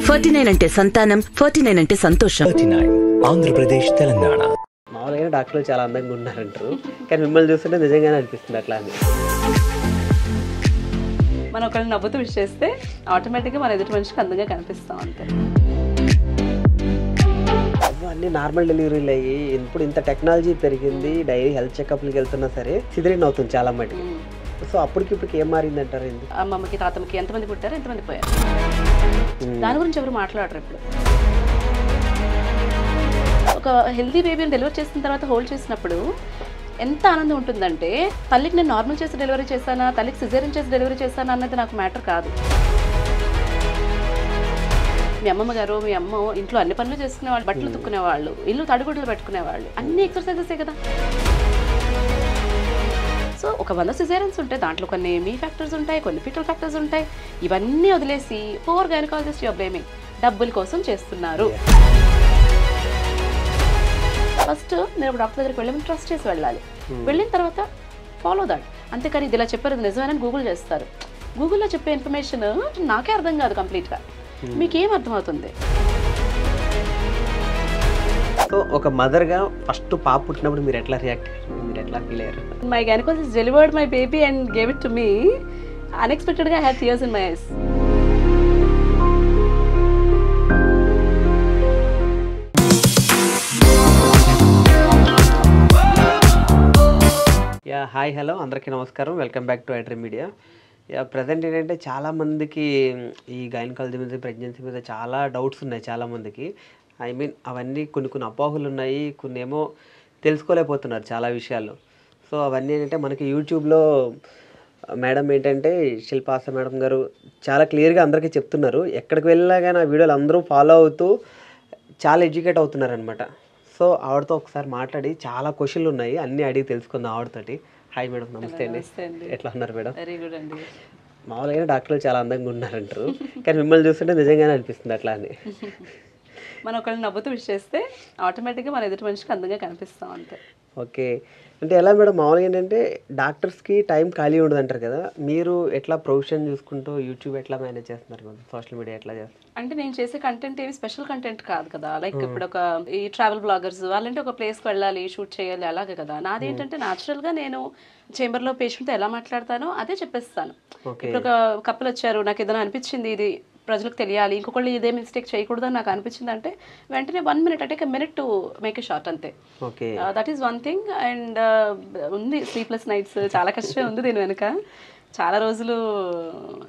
49 అంటే సంతానం, 49 అంటే సంతోషం. 39 ఆంధ్రప్రదేశ్ తెలంగాణ. మామూలుగా డాక్టర్లు చాలా అందంగా ఉన్నారంటారు, కానీ మిమ్మల్ని చూస్తుంటే నిజంగానే అనిపిస్తుంది అట్లా అని. మనం ఒకళ్ళని నవ్వుతూ విష్ చేస్తే ఆటోమేటిక్గా మన ఎదుటి మనిషికి అందంగా కనిపిస్తాం అంతే. అన్నీ నార్మల్ డెలివరీలు అయ్యి ఇప్పుడు ఇంత టెక్నాలజీ పెరిగింది, డైలీ హెల్త్ చెకప్లకి వెళ్తున్నా సరే సిజరీన్ అవుతుంది చాలా మటుకు. సో అప్పటికిప్పటికి ఏం మారింది అంటారు? ఏంటి అమ్మమ్మకి తాతమ్మకి ఎంతమంది పుట్టారు, ఎంతమంది పోయారు, దాని గురించి ఎవరు మాట్లాడరు. ఇప్పుడు ఒక హెల్తీ బేబీని డెలివరీ చేసిన తర్వాత హోల్డ్ చేసినప్పుడు ఎంత ఆనందం ఉంటుందంటే, తల్లికి నేను నార్మల్ చేసి డెలివరీ చేశానా, తల్లికి సిజేరియన్ చేసి డెలివరీ చేశానా అన్నది నాకు మ్యాటర్ కాదు. మీ అమ్మమ్మ గారు, మీ అమ్మ ఇంట్లో అన్ని పనులు చేసుకునేవాళ్ళు, బట్టలు తుక్కునేవాళ్ళు, ఇల్లు తడిగుడ్లు పెట్టుకునేవాళ్ళు, అన్ని ఎక్సర్సైజెసే కదా. సో ఒక 100 సిజేరియన్స్ ఉంటాయి, దాంట్లో కొన్ని మీ ఫ్యాక్టర్స్ ఉంటాయి, కొన్ని ఫిటల్ ఫ్యాక్టర్స్ ఉంటాయి. ఇవన్నీ వదిలేసి పోర్ గైనకాలజిస్ట్ యువర్ బ్లేమింగ్, డబ్బుల కోసం చేస్తున్నారు. ఫస్ట్ నేను ఒక డాక్టర్ దగ్గరికి వెళ్ళి ట్రస్ట్ చేసి వెళ్ళాలి, వెళ్ళిన తర్వాత ఫాలో దాట్. అంతేకాని ఇది ఇలా చెప్పారు ఇది నిజమేనని గూగుల్ చేస్తారు. గూగుల్లో చెప్పే ఇన్ఫర్మేషన్ నాకే అర్థం కాదు కంప్లీట్గా, మీకేం అర్థమవుతుంది? సో ఒక మదర్గా ఫస్ట్ పాప పుట్టినప్పుడు మీరు ఎట్లా రియాక్ట్ అయ్యారు, మీరు ఎట్లా ఫీల్ అయ్యారు? My gynaecologist delivered my baby and gave it to me. అన్ఎక్స్పెక్టెడ్గా I had tears in my eyes. Hi hello అందరికీ నమస్కారం, welcome back to iDream media. Present ఏంటంటే చాలామందికి ఈ గైనకాలజీ మీద, ప్రెగ్నెన్సీ మీద చాలా డౌట్స్ ఉన్నాయి చాలామందికి. ఐ మీన్ అవన్నీ కొన్ని అపోహలు ఉన్నాయి, కొన్ని ఏమో తెలుసుకోలేకపోతున్నారు చాలా విషయాలు. సో అవన్నీ ఏంటంటే మనకి యూట్యూబ్లో మేడం ఏంటంటే శిల్పాస మేడం గారు చాలా క్లియర్గా అందరికీ చెప్తున్నారు. ఎక్కడికి వెళ్ళినా కానీ ఆ వీడియోలు అందరూ ఫాలో అవుతూ చాలా ఎడ్యుకేట్ అవుతున్నారు అనమాట. సో ఆవిడతో ఒకసారి మాట్లాడి చాలా క్వశ్చన్లు ఉన్నాయి, అన్నీ అడిగి తెలుసుకుందాం ఆవిడతోటి. హాయ్ మేడం, నమస్తే అండి. ఎట్లా ఉన్నారు మేడం? వెరీ గుడ్ అండి. మామూలుగా డాక్టర్లు చాలా అందంగా ఉన్నారంటారు, కానీ మిమ్మల్ని చూస్తుంటే నిజంగానే అనిపిస్తుంది అట్లా అని. మనం ఒకళ్ళని నవ్వుతూ విష్ చేస్తే ఆటోమేటిక్గా మన ఎదుటి మనిషికి అందంగా కనిపిస్తాం అంతే. ఓకే, అంటే ఎలా మేడం మామూలుగా ఏంటంటే డాక్టర్స్కి టైం ఖాళీ ఉండదు అంటారు కదా, మీరు ఎట్లా ప్రొఫెషన్ చూసుకుంటూ యూట్యూబ్ ఎట్లా మేనేజ్ చేస్తున్నారు మేడం, సోషల్ మీడియా ఎట్లా చేస్తారు? అంటే నేను చేసే కంటెంట్ ఏవి స్పెషల్ కంటెంట్ కాదు కదా. లైక్ ఇప్పుడు ఒక ఈ ట్రావెల్ బ్లాగర్స్ వాళ్ళంటే ఒక ప్లేస్కి వెళ్ళాలి, షూట్ చేయాలి, అలాగే కదా. నాదేంటంటే న్యాచురల్గా నేను చేంబర్లో పేషెంట్తో ఎలా మాట్లాడతానో అదే చెప్పేస్తాను. ఇప్పుడు ఒక కపుల్ వచ్చారు, నాకు ఏదైనా అనిపించింది ఇది ప్రజలకు తెలియాలి, ఇంకొకళ్ళు ఇదే మిస్టేక్ చేయకూడదు అని నాకు అనిపించింది అంటే వెంటనే 1 minute, I take a minute to make a short అంతే. That is one thing. And ఉంది స్లీప్లెస్ నైట్స్, చాలా కష్టమే ఉంది దీని వెనుక. చాలా రోజులు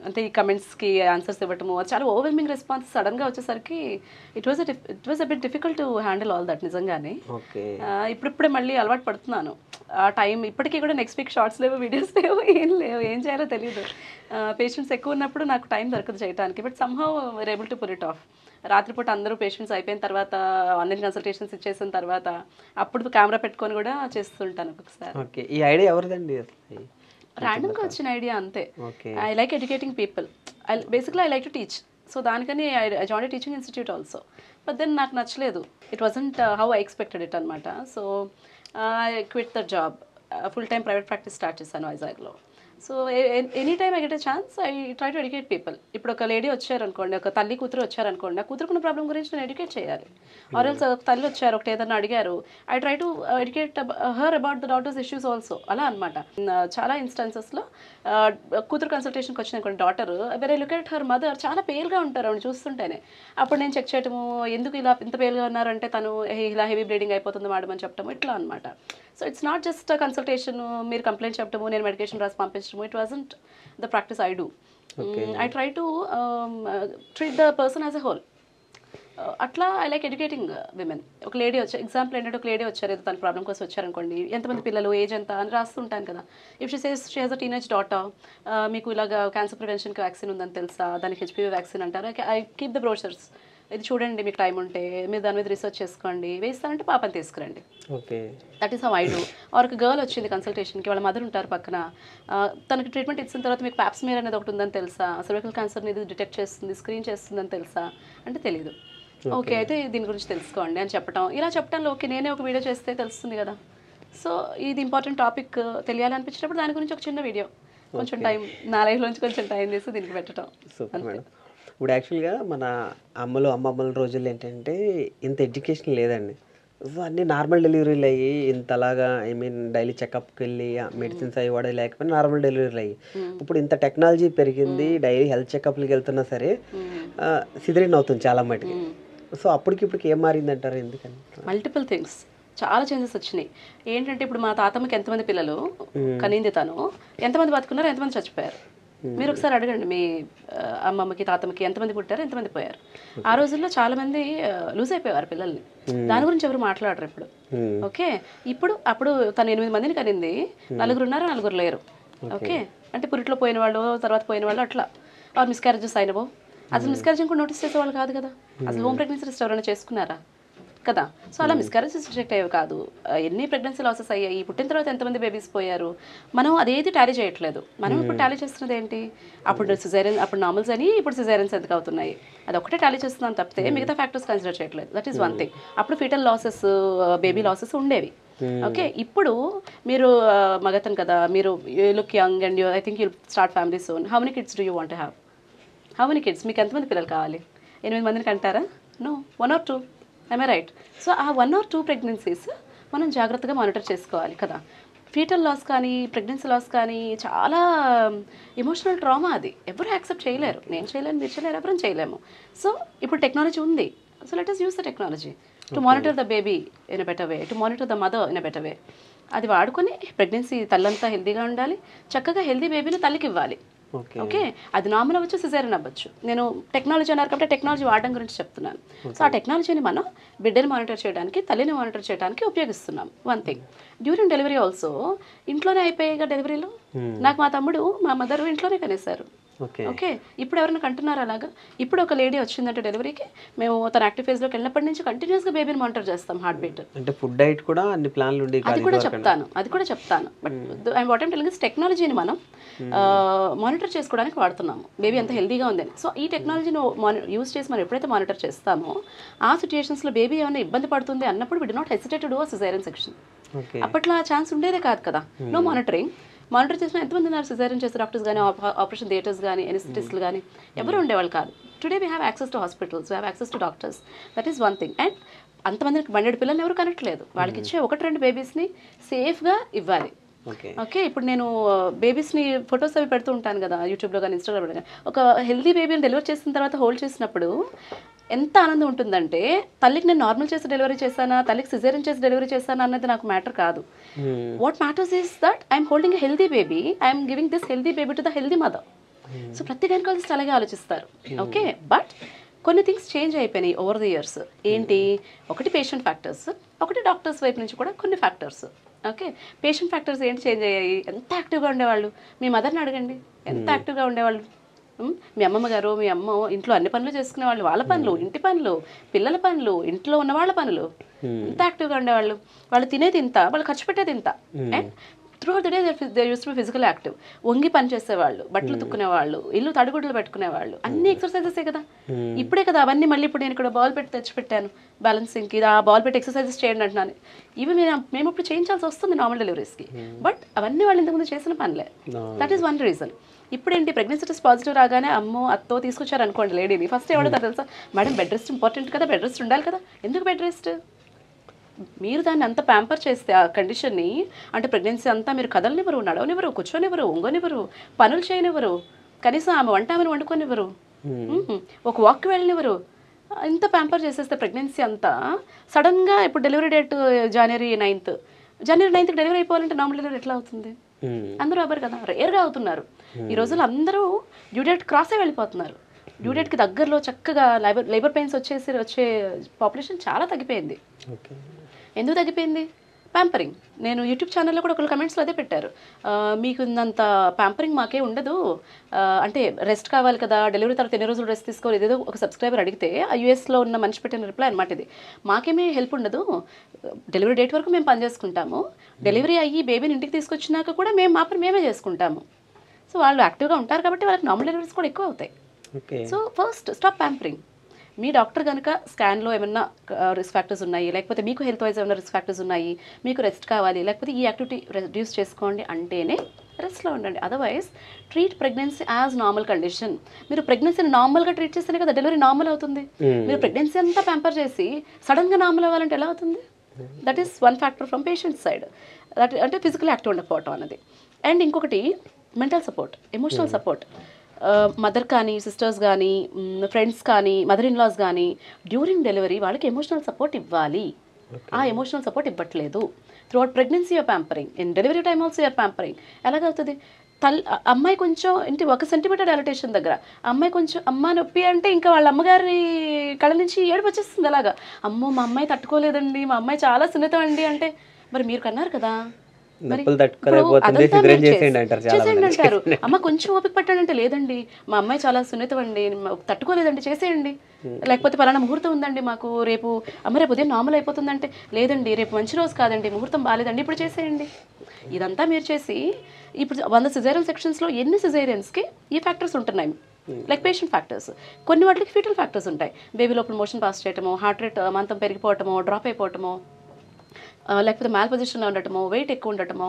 అంటే ఈ కమెంట్స్కి ఆన్సర్స్ ఇవ్వటము, చాలా ఓవర్వెల్మింగ్ రెస్పాన్స్ సడన్గా వచ్చేసరికి it was a bit difficult to handle all that నిజంగానే. ఇప్పుడిప్పుడే మళ్ళీ అలవాటు పడుతున్నాను. ఆ టైం ఇప్పటికీ కూడా నెక్స్ట్ వీక్ షార్ట్స్ లేవు, వీడియోస్ లేవు, ఏం చేయాలో తెలియదు. పేషెంట్స్ ఎక్కువ ఉన్నప్పుడు నాకు టైం దొరకదు చేయడానికి. But somehow we are able to pull it off. రాత్రిపూట అందరూ పేషెంట్స్ అయిపోయిన తర్వాత, ఆన్లైన్ కన్సల్టేషన్స్ ఇచ్చేసిన తర్వాత అప్పుడు కెమెరా పెట్టుకొని కూడా చేస్తుంటాను ఒక్కొక్కసారి. ఈ ఐడియా ఎవరిదండి? ర్యాండమ్గా వచ్చిన ఐడియా అంతే. I like educating people, basically I like to teach. So దానికని I join teaching institute also. But then నాకు నచ్చలేదు, it wasn't how I expected it అనమాట. So I quit the job, full time private practice start చేశాను వైజాగ్లో. So any time I get a chance I try to educate people. ఇప్పుడు ఒక lady వచ్చారనుకోండి, ఒక తల్లి కూతురు వచ్చారనుకోండి, ఆ కూతురుకున్న ప్రాబ్లం గురించి నేను ఎడ్యుకేట్ చేయాలి. ఆర్ ఎల్స్ ఒక తల్లి వచ్చారు, ఒకటి ఏదన్నా అడిగారు, I try to educate her about the daughters issues also, అలా అనమాట. చాలా ఇన్స్టాన్సెస్లో కూతురు కన్సల్టేషన్కి వచ్చిన కొన్ని daughter very look at her mother, చాలా పేల్గా ఉంటారు ఆవిడ చూస్తుంటేనే. అప్పుడు నేను చెక్ చేయటము, ఎందుకు ఇలా ఇంత పేల్గా ఉన్నారంటే తను ఇలా హెవీ బ్లీడింగ్ అయిపోతుంది మేడం అని చెప్పటము, ఇట్లా అనమాట. So it's not just consultation, మీరు కంప్లైంట్ చెప్పటము, నేను మెడికేషన్ రాసి పంపించడము. It wasn't the practice I do. I try to treat the person as a whole. అట్లా ఐ లైక్ ఎడ్యుకేటింగ్ విమెన్. ఒక లేడీ వచ్చారు, ఎగ్జాంపుల్ ఏంటంటే ఒక లేడీ వచ్చారు, ఏదో తన ప్రాబ్లం కోసం వచ్చారనుకోండి, ఎంతమంది పిల్లలు, ఏజ్ ఎంత అని రాస్తుంటాను కదా. If she says she has a teenage daughter, మీకు ఇలాగ క్యాన్సర్ ప్రివెన్షన్కి వ్యాక్సిన్ ఉందని తెలుసా, దానికి హెచ్పివి వ్యాక్సిన్ అంటారు. ఐ కీప్ ద బ్రోషర్స్, ఇది చూడండి, మీకు టైం ఉంటే మీరు దాని మీద రీసెర్చ్ చేసుకోండి, వేస్తానంటే పాపని తీసుకురండి. That is how I do. Or ఒక గర్ల్ వచ్చింది కన్సల్టేషన్కి, వాళ్ళ మదర్ ఉంటారు పక్కన, తనకి ట్రీట్మెంట్ ఇచ్చిన తర్వాత మీకు ప్యాప్స్మియర్ అనేది ఒకటి ఉందని తెలుసా, సర్వికల్ క్యాన్సర్ని ఇది డిటెక్ట్ చేస్తుంది, స్క్రీన్ చేస్తుందని తెలుసా అంటే తెలియదు. ఓకే, అయితే దీని గురించి తెలుసుకోండి అని చెప్పటం. ఇలా చెప్పడంలో ఓకే నేనే ఒక వీడియో చేస్తే తెలుస్తుంది కదా. సో ఇది ఇంపార్టెంట్ టాపిక్ తెలియాలనిపించినప్పుడు దాని గురించి ఒక చిన్న వీడియో, కొంచెం టైం నా లైఫ్లోంచి కొంచెం టైం చేసి దీనికి పెట్టడం. ఇప్పుడు యాక్చువల్గా మన అమ్మమ్మల రోజుల్లో ఏంటంటే ఇంత ఎడ్యుకేషన్ లేదండి. సో అన్నీ నార్మల్ డెలివరీలు అయ్యి ఇంతలాగా డైలీ చెకప్కి వెళ్ళి మెడిసిన్స్ అవి వాడే లేకపోయినా నార్మల్ డెలివరీలు అయ్యి ఇప్పుడు ఇంత టెక్నాలజీ పెరిగింది, డైలీ హెల్త్ చెకప్లకి వెళ్తున్నా సరే సిజరీన్ అవుతుంది చాలా మటుకి. సో అప్పటికిప్పటికి ఏం మారింది అంటారు? ఎందుకని? మల్టిపుల్ థింగ్స్, చాలా చేంజెస్ వచ్చినాయి. ఏంటంటే ఇప్పుడు మా తాతమ్మకి ఎంతమంది పిల్లలు కనింది, తను ఎంతమంది బతుకున్నారు, ఎంతమంది చచ్చిపోయారు. మీరు ఒకసారి అడగండి, మీ అమ్మమ్మకి తాతమ్మకి ఎంతమంది పుట్టారు, ఎంతమంది పోయారు. ఆ రోజుల్లో చాలా మంది లూజ్ అయిపోయారు పిల్లల్ని. దాని గురించి ఎవరు మాట్లాడరు ఇప్పుడు. ఓకే, అప్పుడు తను 8 మందిని కనింది, 4 ఉన్నారు, 4 లేరు. ఓకే, అంటే పురిట్లో పోయిన వాళ్ళు, తర్వాత పోయిన వాళ్ళు, అట్లా మిస్క్యారేజెస్ అయినవో. అసలు మిస్క్యారేజ్ కూడా నోటీస్ చేసేవాళ్ళు కాదు కదా. అసలు హోమ్ ప్రెగ్నెన్సీ టెస్ట్ ఎవరైనా చేసుకున్నారా కదా. సో అలా మిస్క్యారేజెస్ రిజెక్ట్ అయ్యేవి కాదు. ఎన్ని ప్రెగ్నెన్సీ లాసెస్ అయ్యాయి, పుట్టిన తర్వాత ఎంతమంది బేబీస్ పోయారు, మనం అదేది టాలీ చేయట్లేదు. మనం ఇప్పుడు టాలీ చేస్తున్నది ఏంటి, అప్పుడు సిజేరియన్, అప్పుడు నార్మల్స్ అని, ఇప్పుడు సిజేరియన్స్ ఎందుకు అవుతున్నాయి, అది ఒకటే టాలీ చేస్తున్నాం తప్పితే మిగతా ఫ్యాక్టర్స్ కన్సిడర్ చేయట్లేదు. That is one thing. అప్పుడు ఫీటల్ లాసెస్, బేబీ లాసెస్ ఉండేవి. ఓకే, ఇప్పుడు మీరు మగతను కదా, మీరు look young and I think you start family soon. How many kids do you want to have? How many kids? మీకు ఎంతమంది పిల్లలు కావాలి? 8 మందిని కంటారా? No, 1 or 2. I right? So ఆ 1 or 2 ప్రెగ్నెన్సీస్ మనం జాగ్రత్తగా మానిటర్ చేసుకోవాలి కదా. ఫీటల్ లాస్ కానీ, ప్రెగ్నెన్సీ లాస్ కానీ చాలా ఎమోషనల్ ట్రామా. అది ఎవరు యాక్సెప్ట్ చేయలేరు. నేను చేయలేను, మీరు చేయలేరు, ఎవరైనా చేయలేము. సో ఇప్పుడు టెక్నాలజీ ఉంది. So let us use the technology to monitor the baby in a better way, to monitor the mother in a better way. అది వాడుకొని ప్రెగ్నెన్సీ తల్లంతా హెల్తీగా ఉండాలి, చక్కగా హెల్తీ బేబీని తల్లికి ఇవ్వాలి. ఓకే, అది నార్మల్ అవ్వచ్చు, సిజేరియన్ అవ్వచ్చు. నేను టెక్నాలజీ అన్నారు కాబట్టి టెక్నాలజీ వాడడం గురించి చెప్తున్నాను. సో ఆ టెక్నాలజీని మనం బిడ్డని మానిటర్ చేయడానికి, తల్లిని మానిటర్ చేయడానికి ఉపయోగిస్తున్నాం. One thing, during delivery also ఇంట్లోనే అయిపోయాయి డెలివరీలు. నాకు మా తమ్ముడు, మా మదర్ ఇంట్లోనే కనేశారు. ఓకే, ఇప్పుడు ఎవరైనా కంటున్నారు అలాగా? ఇప్పుడు ఒక లేడీ వచ్చిందంటే డెలివరీకి, మేము తన యాక్టివ్ ఫేజ్లోకి వెళ్ళినప్పటి నుంచి కంటిన్యూస్గా బేబీని మానిటర్ చేస్తాం. హార్ట్ బీట్, అంటే ఫుడ్ డైట్ కూడా అన్ని ప్లాన్లు ఉండి, అది కూడా చెప్తాను. But I what I'm telling is టెక్నాలజీని మనం మానిటర్ చేసుకోవడానికి వాడుతున్నాము, బేబీ ఎంత హెల్దీగా ఉందని. సో ఈ టెక్నాలజీని యూస్ చేసి మనం ఎప్పుడైతే మానిటర్ చేస్తామో ఆ సిచ్యుయేషన్స్లో బేబీ ఏమైనా ఇబ్బంది పడుతుంది అన్నప్పుడు we do not hesitate to do a caesarean section. అప్పట్లో ఆ ఛాన్స్ ఉండేదే కాదు కదా. No monitoring. మానిటర్ చేసిన ఎంతమంది ఉన్నారు సిజేరియన్ చేసే డాక్టర్స్ కానీ, ఆపరేషన్ థియేటర్స్ కానీ, ఎనస్థెటిస్టులు కానీ ఎవరు ఉండేవాళ్ళు కాదు. Today we have access to hospitals, we have access to doctors. That is one thing. And అంతమందికి 100 పిల్లల్ని ఎవరు కనట్లేదు. వాళ్ళకి ఇచ్చే 1-2 బేబీస్ని సేఫ్గా ఇవ్వాలి. ఓకే, ఇప్పుడు నేను బేబీస్ని ఫొటోస్ అవి పెడుతూ ఉంటాను కదా యూట్యూబ్లో కానీ, ఇన్స్టాగ్రామ్లో కానీ. ఒక హెల్దీ బేబీని డెలివరీ చేసిన తర్వాత హోల్డ్ చేసినప్పుడు ఎంత ఆనందం ఉంటుందంటే, తల్లికి నేను నార్మల్ చేసి డెలివరీ చేశానా, తల్లికి సిజేరియన్ చేసి డెలివరీ చేశానా అన్నది నాకు మ్యాటర్ కాదు. What matters is that I'm holding a healthy baby, I'm giving this healthy baby to the healthy mother. So ప్రతి గైనకాలజిస్ట్ అలాగే ఆలోచిస్తారు. ఓకే, బట్ కొన్ని థింగ్స్ చేంజ్ అయిపోయినాయి ఓవర్ ది ఇయర్స్. ఏంటి? ఒకటి పేషెంట్ ఫ్యాక్టర్స్, ఒకటి డాక్టర్స్ వైపు నుంచి కూడా కొన్ని ఫ్యాక్టర్స్. ఓకే, పేషెంట్ ఫ్యాక్టర్స్ ఏంటి చేంజ్ అయ్యాయి? ఎంత యాక్టివ్గా ఉండేవాళ్ళు, మీ మదర్ని అడగండి, ఎంత యాక్టివ్గా ఉండేవాళ్ళు. మీ అమ్మమ్మ గారు, మీ అమ్మ ఇంట్లో అన్ని పనులు చేసుకునేవాళ్ళు, వాళ్ళ పనులు, ఇంటి పనులు, పిల్లల పనులు, ఇంట్లో ఉన్న వాళ్ళ పనులు, ఎంత యాక్టివ్గా ఉండేవాళ్ళు. వాళ్ళు తినేది ఇంత, వాళ్ళు ఖర్చు పెట్టేది ఇంత. And through the day they use to be physical active. వంగి పని చేసేవాళ్ళు, బట్టలు తుక్కునేవాళ్ళు, ఇల్లు తడిగుడ్లు పెట్టుకునేవాళ్ళు, అన్ని ఎక్సర్సైజెసే కదా. ఇప్పుడే కదా అవన్నీ. మళ్ళీ ఇప్పుడు నేను ఇక్కడ బాల్ పెట్టి తెచ్చిపెట్టాను బ్యాలెన్సింగ్కి, ఆ బాల్ పెట్టి ఎక్సర్సైజెస్ చేయండి అంటున్నాను. ఇవి మేము ఇప్పుడు చేయించాల్సి వస్తుంది నార్మల్ డెలివరీస్కి. బట్ అవన్నీ వాళ్ళు ఇంతకుముందు చేసిన పనులే. That is one reason. ఇప్పుడు ఏంటి, ప్రెగ్నెన్సీ టెస్ట్ పాజిటివ్ రాగానే అమ్మో అత్తో తీసుకొచ్చారు అనుకోండి లేడీని, ఫస్ట్ ఏమడుగుతారు తెలుసా? మేడం బెడ్ రెస్ట్ ఇంపార్టెంట్ కదా, బెడ్ రెస్ట్ ఉండాలి కదా. ఎందుకు బెడ్ రెస్ట్? మీరు దాన్ని అంత ప్యాంపర్ చేస్తే ఆ కండిషన్ని, అంటే ప్రెగ్నెన్సీ అంతా మీరు కదలనివ్వరు, నడవనివ్వరు, కూర్చొనివ్వరు, ఒంగనివ్వరు, పనులు చేయనివ్వరు, కనీసం ఆమె వంట ఆమెను వండుకొనివ్వరు, ఒక వాక్కి వెళ్ళనివ్వరు. ఇంత ప్యాంపర్ చేసేస్తే ప్రెగ్నెన్సీ అంతా సడన్గా ఇప్పుడు డెలివరీ డేట్ జనవరి 9th డెలివరీ అయిపోవాలంటే నార్మల్ డెలివరీ ఎట్లా అవుతుంది? అందరూ అవ్వరు కదా, రేర్గా అవుతున్నారు. ఈ రోజుల్లో అందరూ డ్యూ డేట్ క్రాసే వెళ్ళిపోతున్నారు. డ్యూ డేట్కి దగ్గరలో చక్కగా లేబర్ పెయిన్స్ వచ్చే పాపులేషన్ చాలా తగ్గిపోయింది. ఎందుకు తగ్గిపోయింది? ప్యాంపరింగ్. నేను యూట్యూబ్ ఛానల్లో కూడా ఒకళ్ళు కమెంట్స్లో అదే పెట్టారు, మీకు ఇంత ప్యాంపరింగ్ మాకే ఉండదు, అంటే రెస్ట్ కావాలి కదా, డెలివరీ తర్వాత ఎన్ని రోజులు రెస్ట్ తీసుకోవాలి, ఏదేదో ఒక సబ్స్క్రైబర్ అడిగితే ఆ యూఎస్లో ఉన్న మనిషి పెట్టిన రిప్లై అనమాట ఇది. మాకేమీ హెల్ప్ ఉండదు, డెలివరీ డేట్ వరకు మేము పని చేసుకుంటాము, డెలివరీ అయ్యి బేబీని ఇంటికి తీసుకొచ్చినాక కూడా మేము మా పని మేమే చేసుకుంటాము. సో వాళ్ళు యాక్టివ్గా ఉంటారు కాబట్టి వాళ్ళకి నార్మల్ డెలివరీస్ కూడా ఎక్కువ అవుతాయి. So first stop pampering. మీ డాక్టర్ కనుక స్కాన్లో ఏమన్నా రిస్క్ ఫ్యాక్టర్స్ ఉన్నాయి, లేకపోతే మీకు హెల్త్ వైజ్ ఏమైనా రిస్క్ ఫ్యాక్టర్స్ ఉన్నాయి, మీకు రెస్ట్ కావాలి, లేకపోతే ఈ యాక్టివిటీ రెడ్యూస్ చేసుకోండి అంటేనే రెస్ట్లో ఉండండి. Otherwise treat pregnancy as normal condition. మీరు ప్రెగ్నెన్సీని నార్మల్గా ట్రీట్ చేస్తేనే కదా డెలివరీ నార్మల్ అవుతుంది. మీరు ప్రెగ్నెన్సీ అంతా ప్యాంపర్ చేసి సడన్గా నార్మల్ అవ్వాలంటే ఎలా అవుతుంది? That is one factor from patient side. That అంటే ఫిజికల్ యాక్టివ్ ఉండకపోవటం అన్నది. అండ్ ఇంకొకటి mental support, emotional support. Mother కానీ, సిస్టర్స్ కానీ, ఫ్రెండ్స్ కానీ, మదర్ ఇన్ లాస్ కానీ డ్యూరింగ్ డెలివరీ వాళ్ళకి ఎమోషనల్ సపోర్ట్ ఇవ్వాలి. ఆ ఎమోషనల్ సపోర్ట్ ఇవ్వట్లేదు. Throughout pregnancy you're pampering, in delivery time also you're pampering. ఎలాగవుతుంది? అమ్మాయి కొంచెం ఇంటి 1 సెంటీమీటర్ డైలటేషన్ దగ్గర అమ్మాయి కొంచెం అమ్మ నొప్పి అంటే ఇంకా వాళ్ళ అమ్మగారి కళ్ళ నుంచి ఏడుపు వచ్చేస్తుంది. అలాగా, అమ్మో మా అమ్మాయి తట్టుకోలేదండి, మా అమ్మాయి చాలా సున్నితం అండి అంటే, మరి మీరు కన్నారు కదా, చేసేయండి అంటారు. అమ్మ కొంచెం ఓపిక పట్టాడంటే, లేదండి మా అమ్మాయి చాలా సున్నితం అండి, తట్టుకోలేదండి, చేసేయండి. లేకపోతే పలానా ముహూర్తం ఉందండి మాకు, రేపు ఉదయం నార్మల్ అయిపోతుందంటే, లేదండి రేపు మంచి రోజు కాదండి, ముహూర్తం బాగాలేదండి, ఇప్పుడు చేసేయండి. ఇదంతా మీరు చేసి ఇప్పుడు 100 సిజేరియన్ సెక్షన్స్లో ఎన్ని సిజేరియన్స్కి ఈ ఫ్యాక్టర్స్ ఉంటున్నాయి, లైక్ పేషెంట్ ఫ్యాక్టర్స్. కొన్ని వాటికి ఫీటల్ ఫ్యాక్టర్స్ ఉంటాయి. బేబీ లోపల మోషన్ పాస్ చేయటము, హార్ట్ రేట్ మంతం పెరిగిపోవటము, డ్రాప్ అయిపోవటము, లేకపోతే మ్యాల్ పొజిషన్లో ఉండటమో, వెయిట్ ఎక్కువ ఉండటమో,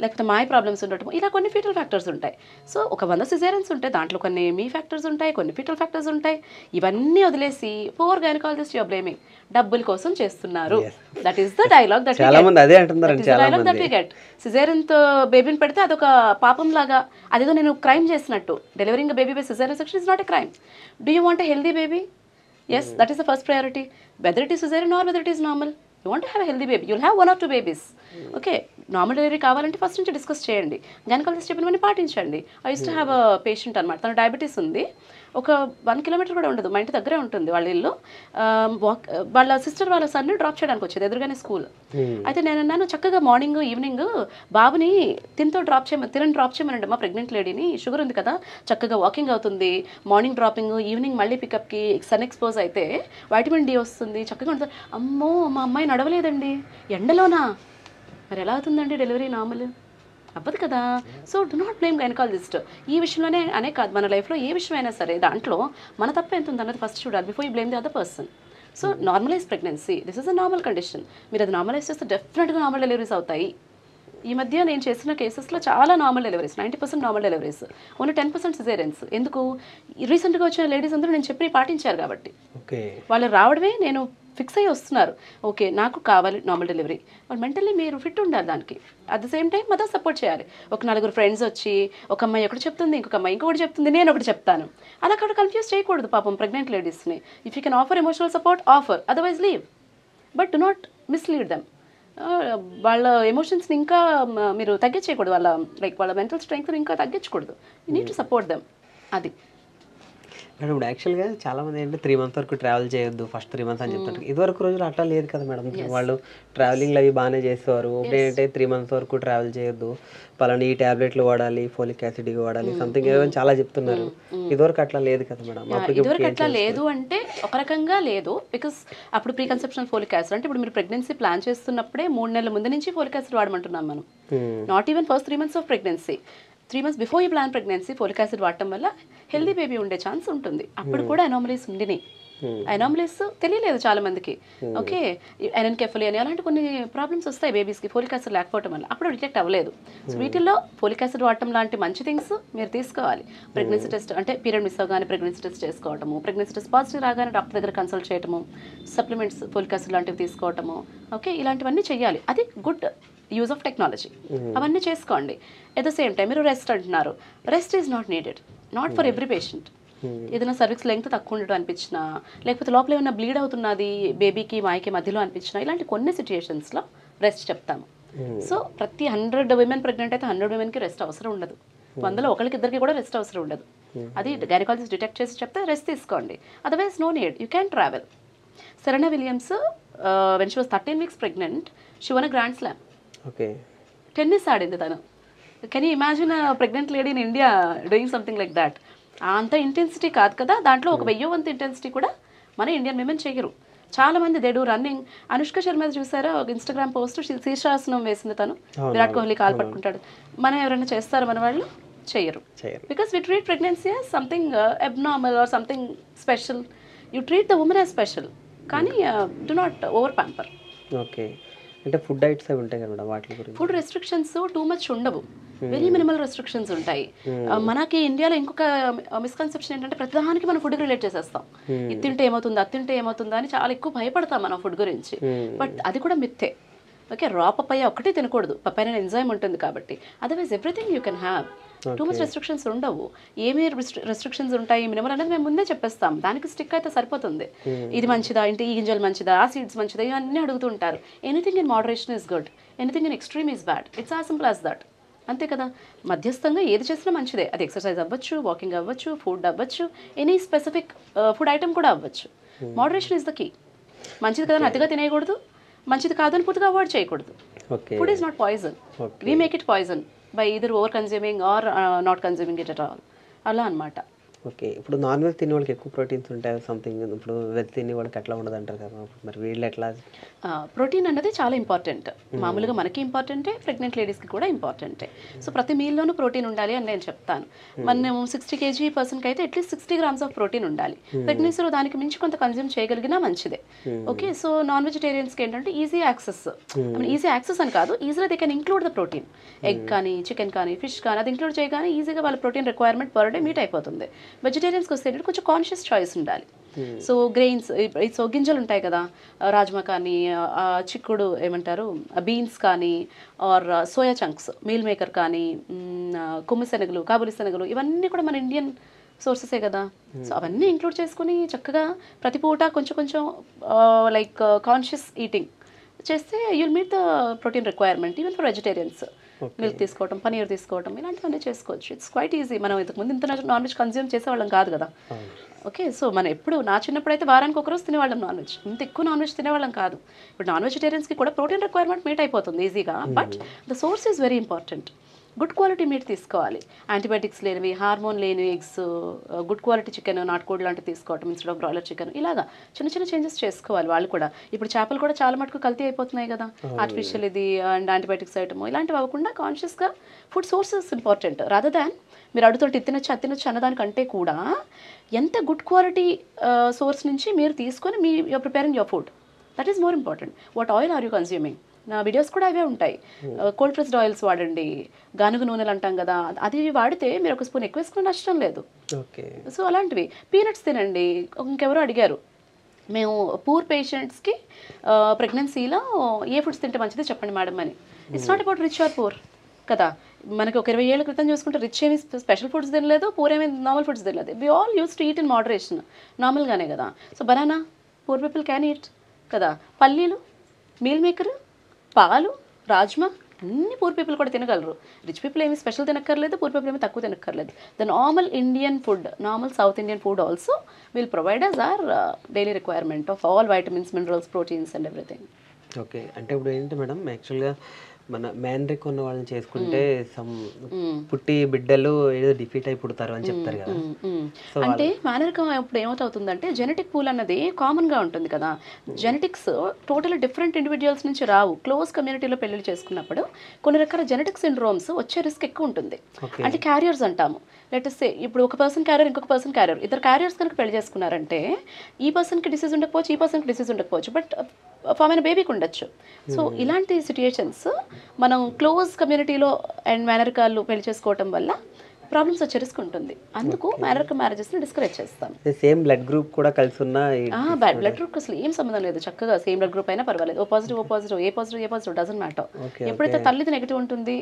లేకపోతే మాయ ప్రాబ్లమ్స్ ఉండటమో, ఇలా కొన్ని ఫీటల్ ఫ్యాక్టర్స్ ఉంటాయి. సో ఒక 100 సిజేరియన్స్ ఉంటాయి, దాంట్లో కొన్ని మీ ఫ్యాక్టర్స్ ఉంటాయి, కొన్ని ఫీటల్ ఫ్యాక్టర్స్ ఉంటాయి. ఇవన్నీ వదిలేసి పోర్ గైనకాలజిస్ట్ యువర్ బ్లేమింగ్, డబ్బుల కోసం చేస్తున్నారు. That is the dialogue that we get. సిజేరియన్తో బేబీని పెడితే అదొక పాపం లాగా, అదేదో నేను క్రైమ్ చేసినట్టు. Delivering baby by caesarean section is not a crime. Do you want a healthy baby? Yes, that is the first priority. Whether it is cesarean or whether it is normal, you want to have a healthy baby. You'll have 1 or 2 babies. Okay, normal delivery కావాలంటే first నుంచి discuss చేయండి, gynaecologist చెప్పినవన్నీ పాటించండి. I use to have a patient అనమాట, తన diabetes ఉంది, ఒక 1 kilometre కూడా ఉండదు, మా ఇంటి దగ్గరే ఉంటుంది వాళ్ళ ఇల్లు. వాళ్ళ సిస్టర్ వాళ్ళ సన్ని డ్రాప్ చేయడానికి వచ్చేది, ఎదురుగానే స్కూల్. అయితే నేను అన్నాను, చక్కగా మార్నింగ్ ఈవినింగ్ బాబుని తినని డ్రాప్ చేయమనండి మా ప్రెగ్నెంట్ లేడీని, షుగర్ ఉంది కదా, చక్కగా వాకింగ్ అవుతుంది, మార్నింగ్ డ్రాపింగ్, ఈవినింగ్ మళ్ళీ పికప్కి, సన్ ఎక్స్పోజ్ అయితే వైటమిన్ డి వస్తుంది, చక్కగా ఉంటుంది. అమ్మో మా అమ్మాయి నడవలేదండి ఎండలోనా, మరి ఎలా అవుతుందండి డెలివరీ నార్మల్? అవ్వదు కదా. So do not blame gynaecologist. ఈ విషయంలోనే అనే కాదు, మన లైఫ్లో ఏ విషయమైనా సరే దాంట్లో మన తప్ప ఎంత ఉంది అన్నది ఫస్ట్ చూడాలి, before you blame the other person. So normalise pregnancy, this is a normal condition. మీరు అది నార్మలైజ్ చేస్తే డెఫినెట్గా నార్మల్ డెలివరీస్ అవుతాయి. ఈ మధ్య నేను చేసిన కేసెస్లో చాలా normal deliveries, 90% normal deliveries, only 10% caesareans. ఎందుకు? రీసెంట్గా వచ్చిన లేడీస్ అందరూ నేను చెప్పి పాటించారు కాబట్టి, వాళ్ళు రావడమే నేను ఫిక్స్ అయ్యి వస్తున్నారు. ఓకే నాకు కావాలి నార్మల్ డెలివరీ. వాళ్ళు మెంటల్లీ మీరు ఫిట్ ఉండాలి దానికి. At the same time mother support చేయాలి. ఒక 4 ఫ్రెండ్స్ వచ్చి ఒక అమ్మాయి ఒకటి చెప్తుంది, ఇంకొక అమ్మాయి ఇంకొకటి చెప్తుంది, నేను ఒకటి చెప్తాను, అలా అక్కడ కన్ఫ్యూజ్ చేయకూడదు పాపం ప్రెగ్నెంట్ లేడీస్ని. If you can offer emotional support, offer, otherwise leave, but do not mislead them. వాళ్ళ ఎమోషన్స్ని ఇంకా మీరు తగ్గించేయకూడదు, వాళ్ళ మెంటల్ స్ట్రెంగ్త్ని ఇంకా తగ్గించకూడదు. You need to support them. అది మేడం. ఇప్పుడు యాక్చువల్గా చాలా మంది ఏంటంటే 3 months వరకు ట్రావెల్ చేయొద్దు, ఫస్ట్ 3 months అని చెప్తారు. ఇదివరకు రోజులు అట్లా లేదు కదా మేడం, వాళ్ళు ట్రావెలింగ్లు అవి బాగానే చేసేవారు. ఏంటంటే 3 months వరకు ట్రావెల్ చేయొద్దు, పలానా ఈ ట్యాబ్లెట్లు వాడాలి, ఫోలిక్ యాసిడ్ వాడాలి, సంథింగ్ ఏమైనా చాలా చెప్తున్నారు. ఇదివరకు అట్లా లేదు కదా మేడం. ఇదివరకు అట్లా లేదు అంటే ఒక రకంగా లేదు, బికాస్ అప్పుడు ప్రీ కన్సెప్షనల్ ఫోలిక్ యాసిడ్ అంటే ఇప్పుడు మీరు ప్రెగ్నెన్సీ ప్లాన్ చేస్తున్నప్పుడే 3 నెలల ముందు నుంచి ఫోలిక్ యాసిడ్ వాడమంటున్నాం మనం. Not even first 3 months of pregnancy, 3 months before you plan pregnancy folic acid వాడటం వల్ల హెల్దీ బేబీ ఉండే ఛాన్స్ ఉంటుంది. అప్పుడు కూడా అనామలీస్ ఉండినాయి. అనామలీస్ తెలియలేదు చాలా మందికి. ఓకే, ఎనెన్కెఫలి అని అలాంటి కొన్ని ప్రాబ్లమ్స్ వస్తాయి బేబీస్కి ఫోలిక్ యాసిడ్ లేకపోవడం వల్ల, అప్పుడు డిటెక్ట్ అవ్వలేదు. సో వీటిల్లో ఫోలిక్ యాసిడ్ వాడటం లాంటి మంచి థింగ్స్ మీరు తీసుకోవాలి. ప్రెగ్నెన్సీ టెస్ట్ అంటే పీరియడ్ మిస్ అవగానే ప్రెగ్నెన్సీ టెస్ట్ చేసుకోవటము, ప్రెగ్నెన్సీ టెస్ట్ పాజిటివ్ రాగానే డాక్టర్ దగ్గర కన్సల్ట్ చేయటము, సప్లిమెంట్స్ ఫోలిక్ యాసిడ్ లాంటివి తీసుకోవటము. ఓకే, ఇలాంటివన్నీ చేయాలి. అది గుడ్ యూజ్ ఆఫ్ టెక్నాలజీ. అవన్నీ చేసుకోండి. ఎట్ ద సేమ్ టైం మీరు రెస్ట్ అంటున్నారు, rest is not needed, not for every patient. ఏదైనా సర్విక్స్ లెంగ్త్ తక్కువ ఉండడం అనిపించినా, లేకపోతే లోపల ఏమైనా బ్లీడ్ అవుతున్నది బేబీకి మాయకి మధ్యలో అనిపించినా, ఇలాంటి కొన్ని సిచ్యుయేషన్స్లో రెస్ట్ చెప్తాము. సో ప్రతి 100 women ప్రెగ్నెంట్ అయితే 100 womenకి రెస్ట్ అవసరం ఉండదు. 100లో 1-2 కూడా రెస్ట్ అవసరం ఉండదు. అది గైనకాలజిస్ట్ డిటెక్ట్ చేసి చెప్తే రెస్ట్ తీసుకోండి, otherwise no need, you can travel. Serena Williams when she was 13 weeks pregnant, she won a grand slam. Tennis ఆడింది తను. Can you imagine pregnant lady in India doing something like that? అంత intensity కాదు కదా, దాంట్లో ఒక 1000వ వంతు intensity కూడా మన ఇండియన్ విమెన్ చేయరు. చాలా మంది they do running. Anushka Sharma చూసారా ఒక ఇన్స్టాగ్రామ్ పోస్ట్, శీర్షాసనం వేసింది తను, విరాట్ కోహ్లీ కాలు పట్టుకుంటాడు. మనం ఎవరైనా చేస్తారు మన వాళ్ళు? చేయరు. Because we treat pregnancy as something abnormal or something special. You treat the woman as special, కానీ do not over pamper. Okay, అంటే ఫుడ్ డైట్స్ అవి ఉంటాయి కదా మేడం, వాటి గురించి? ఫుడ్ రెస్ట్రిక్షన్స్ టూ మచ్ ఉండవు. వెరీ మినిమల్ రెస్ట్రిక్షన్స్ ఉంటాయి. మనకి ఇండియాలో ఇంకొక మిస్కన్సెప్షన్ ఏంటంటే ప్రతిదానికి మనం ఫుడ్ రిలేట్ చేసేస్తాం. ఇది తింటే ఏమవుతుందా, అది తింటే ఏమవుతుందా అని చాలా ఎక్కువ భయపడతాం మనం ఫుడ్ గురించి. బట్ అది కూడా మిత్తే. ఓకే, రా పప్పాయ ఒకటే తినకూడదు, పప్పాయ ఎంజైమ్ ఉంటుంది కాబట్టి. Otherwise everything you can have. Too much restrictions ఉండవు. ఏమి రెస్ట్రిక్షన్స్ ఉంటాయి మినిమల్ అనేది మేము ముందే చెప్పేస్తాం. దానికి స్టిక్ అయితే సరిపోతుంది. ఇది మంచిదా, ఇంటి ఈ గింజలు మంచిదా, ఆ సీడ్స్ మంచిదా, ఇవన్నీ అడుగుతుంటారు. Anything in moderation is good, anything in extreme is bad. It's as simple as that. అంతే కదా. మధ్యస్థంగా ఏది చేసినా మంచిదే. అది ఎక్సర్సైజ్ అవ్వచ్చు, వాకింగ్ అవ్వచ్చు, ఫుడ్ అవ్వచ్చు, ఎనీ స్పెసిఫిక్ ఫుడ్ ఐటమ్ కూడా అవ్వచ్చు. Moderation is the key. మంచిది కదా అతిగా తినేయకూడదు, మంచిది కాదని పూర్తిగా అవాయిడ్ చేయకూడదు. Food is not poison, we make it poison by either over consuming or not consuming it at all. అలా అనమాట. ఓకే, ఇప్పుడు నాన్ వెజ్ తినే వాళ్ళకి ఎక్కువ ప్రోటీన్స్ ఉంటాయి సంథింగ్, ఇప్పుడు వెజ్ తినే వాళ్ళకి ఎట్లా ఉండదు అంటారు కదా, మరి వీళ్ళు ఎట్లా? ప్రోటీన్ అనేది చాలా ఇంపార్టెంట్. మామూలుగా మనకి ఇంపార్టెంటే, ప్రెగ్నెంట్ లేడీస్కి కూడా ఇంపార్టెంటే. సో ప్రతి మీల్లోనూ ప్రోటీన్ ఉండాలి అని నేను చెప్తాను. మనం 60 kg పర్సన్కి అయితే అట్లీస్ట్ 60 grams ఆఫ్ ప్రోటీన్ ఉండాలి. ప్రెగ్నెన్సీలో దానికి మించి కొంత కన్జ్యూమ్ చేయగలిగినా మంచిదే. ఓకే, సో నాన్ వెజిటేరియన్స్కి ఏంటంటే ఈజీ యాక్సెస్, ఈజీ యాక్సెస్ అని కాదు, ఈజీగా they can include the protein. Egg కానీ, చికెన్ కానీ, ఫిష్ కానీ అది ఇంక్లూడ్ చేయగానే ఈజీగా వాళ్ళ protein requirement per day meet అయిపోతుంది. వెజిటేరియన్స్కి వస్తే కొంచెం కాన్షియస్ చాయిస్ ఉండాలి. సో గ్రెయిన్స్, సో గింజలు ఉంటాయి కదా, రాజ్మా కానీ, చిక్కుడు ఏమంటారు బీన్స్ కానీ, or soya chunks, meal maker కానీ, కొమ్ము శనగలు, కాబూలి శనగలు, ఇవన్నీ కూడా మన ఇండియన్ సోర్సెసే కదా. సో అవన్నీ ఇంక్లూడ్ చేసుకుని చక్కగా ప్రతి పూట కొంచెం కొంచెం లైక్ కాన్షియస్ ఈటింగ్ చేస్తే you'll meet the protein requirement even for vegetarians. Milk తీసుకోవటం, పనీర్ తీసుకోవటం, ఇలాంటివన్నీ చేసుకోవచ్చు. It's quite easy. మనం ఇంతకుముందు ఇంత నాన్ వెజ్ కన్జ్యూమ్ చేసేవాళ్ళం కాదు కదా. ఓకే, సో మనం ఎప్పుడు, నా చిన్నప్పుడు అయితే వారానికి ఒకరోజు తినేవాళ్ళం నాన్ వెజ్. ఇంత ఎక్కువ నాన్ వెజ్ తినేవాళ్ళం కాదు. ఇప్పుడు నాన్ వెజిటేరియన్స్కి కూడా ప్రోటీన్ రిక్వైర్మెంట్ మీట్ అయిపోతుంది ఈజీగా. But the source is very important. Good quality meet తీసుకోవాలి, యాంటీబయాటిక్స్ లేనివి, హార్మోన్ లేని ఎగ్స్, గుడ్ క్వాలిటీ చికెన్, నాటుకోడి లాంటివి తీసుకోవటం ఇన్స్టెడ్ ఆఫ్ బ్రాయిలర్ చికెన్. ఇలాగా చిన్న చిన్న చేంజెస్ చేసుకోవాలి వాళ్ళు కూడా. ఇప్పుడు చేపలు కూడా చాలా మటుకు కల్తీ అయిపోతున్నాయి కదా, ఆర్టిఫిషియల్ ఇది అండ్ యాంటీబయాటిక్స్ ఐటమ్, ఇలాంటివి అవ్వకుండా కాన్షియస్గా food sources important. Rather than మీరు అడుగుతుంటే తినొచ్చు అది తినొచ్చు అన్నదానికంటే కూడా ఎంత గుడ్ క్వాలిటీ సోర్స్ నుంచి మీరు తీసుకొని మీ you're preparing your food, that is more important. What oil are you consuming? నా వీడియోస్ కూడా అవే ఉంటాయి. కోల్డ్ ప్రెస్డ్ ఆయిల్స్ వాడండి, గానుగ నూనెలు అంటాం కదా, అది వాడితే మీరు ఒక స్పూన్ ఎక్కువ వేసుకుని నష్టం లేదు. సో అలాంటివి. పీనట్స్ తినండి. ఇంకెవరో అడిగారు, మేము పూర్ పేషెంట్స్కి ప్రెగ్నెన్సీలో ఏ ఫుడ్స్ తింటే మంచిది చెప్పండి మేడం అని. It's not about rich or poor కదా. మనకి ఒక 20 ఏళ్ళ క్రితం చూసుకుంటే రిచ్ ఏమి స్పెషల్ ఫుడ్స్ తినలేదు, పూర్ ఏమి నార్మల్ ఫుడ్స్ తినలేదు. We all use to eat in moderation, నార్మల్గానే కదా. So banana poor people can eat కదా. పల్లీలు, మీల్ మేకర్, పాలు, రాజ్మా అన్ని పూర్ పీపుల్ కూడా తినగలరు. రిచ్ పీపుల్ ఏమి స్పెషల్ తినక్కర్లేదు, పూర్ పీపుల్ ఏమి తక్కువ తినక్కర్లేదు. The normal Indian food, normal south Indian food also will provide us our daily requirement of all vitamins, minerals, proteins and everything. Okay, అంటే ఇప్పుడు ఏంటి మేడం, యాక్చువల్గా మన మ్యాన్రిక్ ఉన్న వాళ్ళని చేసుకుంటే సమ్ పుట్టి బిడ్డలు ఏదో డిఫీట్ అయి పుడతారు అని చెప్తారు కదా. అంటే మేనరికం ఇప్పుడు ఏమవుతుందంటే జెనెటిక్ పూల్ అన్నది కామన్గా ఉంటుంది కదా. జెనెటిక్స్ టోటల్ డిఫరెంట్ ఇండివిజువల్స్ నుంచి రావు. క్లోజ్ కమ్యూనిటీలో పెళ్లి చేసుకున్నప్పుడు కొన్ని రకాల జెనెటిక్ సిండ్రోమ్స్ వచ్చే రిస్క్ ఎక్కువ ఉంటుంది. అంటే క్యారియర్స్ అంటాము. లెట్ సే ఇప్పుడు ఒక పర్సన్ క్యారియర్, ఇంకొక పర్సన్ క్యారియర్, ఇద్దరు క్యారియర్స్ కనుక పెళ్లి చేసుకున్నారంటే ఈ పర్సన్కి డిసీజ్ ఉండకపోవచ్చు, ఈ పర్సన్కి డిసీజ్ ఉండకపోవచ్చు, బట్ ఫామ్ అయిన బేబీకి ఉండొచ్చు. సో ఇలాంటి సిచ్యుయేషన్స్ మనం క్లోజ్ కమ్యూనిటీలో అండ్ మేనరికాలు పెళ్లి చేసుకోవటం వల్ల ప్రాబ్లమ్స్ వచ్చే రిస్క్ ఉంటుంది. అందుకు మేనరికల్ మ్యారేజెస్ని డిస్కరేజ్ చేస్తాం. సేమ్ బ్లడ్ గ్రూప్ కూడా కలిసి ఉన్న బ్లడ్ గ్రూప్ అసలు ఏం సంబంధం లేదు. చక్కగా సేమ్ బ్లడ్ గ్రూప్ అయినా పర్వాలేదు. O positive, A positive doesn't matter. ఎప్పుడైతే తల్లిది నెగిటివ్ ఉంటుంది,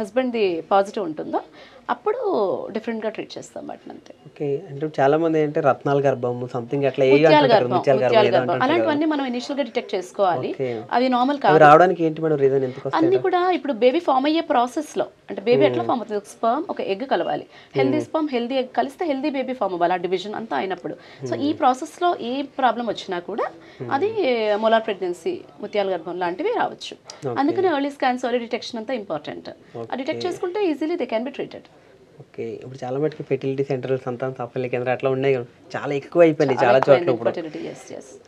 హస్బెండ్ది పాజిటివ్ ఉంటుందో అప్పుడు డిఫరెంట్గా ట్రీట్ చేస్తాం వాటిని, అంతే. ఓకే, అంటే చాలా మంది ఏంటంటే రత్నాల గర్భం సంథింగ్ అట్లా అలాంటివన్నీ మనం ఇనిషియల్గా డిటెక్ట్ చేసుకోవాలి. అవి నార్మల్ కాదు. రావడానికి ఏంటి మేడం రీజన్? ఎందుకు అన్ని కూడా ఇప్పుడు బేబీ ఫామ్ అయ్యే ప్రాసెస్లో, అంటే బేబీ ఎట్లా ఫామ్ అవుతుంది, ఒక స్పర్మ్ ఒక ఎగ్ కలవాలి, హెల్దీ స్పర్మ్ హెల్దీ ఎగ్ కలిస్తే హెల్దీ బేబీ ఫామ్ అవ్వాలి, ఆ డివిజన్ అంతా అయినప్పుడు. సో ఈ ప్రాసెస్లో ఏ ప్రాబ్లం వచ్చినా కూడా అది మొలార్ ప్రెగ్నెన్సీ, ముత్యాల గర్భం లాంటివి రావచ్చు. అందుకని ఎర్లీ స్కాన్స్, ఎర్లీ డిటెక్షన్ అంతా ఇంపార్టెంట్. ఆ డిటెక్ట్ చేసుకుంటే easily they can be treated. Okay, ఇప్పుడు చాలా మటుకు ఫెర్టిలిటీ సెంటర్, సంతాన సాఫల్య కేంద్రం అట్లా ఉన్నాయి, చాలా ఎక్కువ అయిపోయింది చాలా చోట్ల ఇప్పుడు.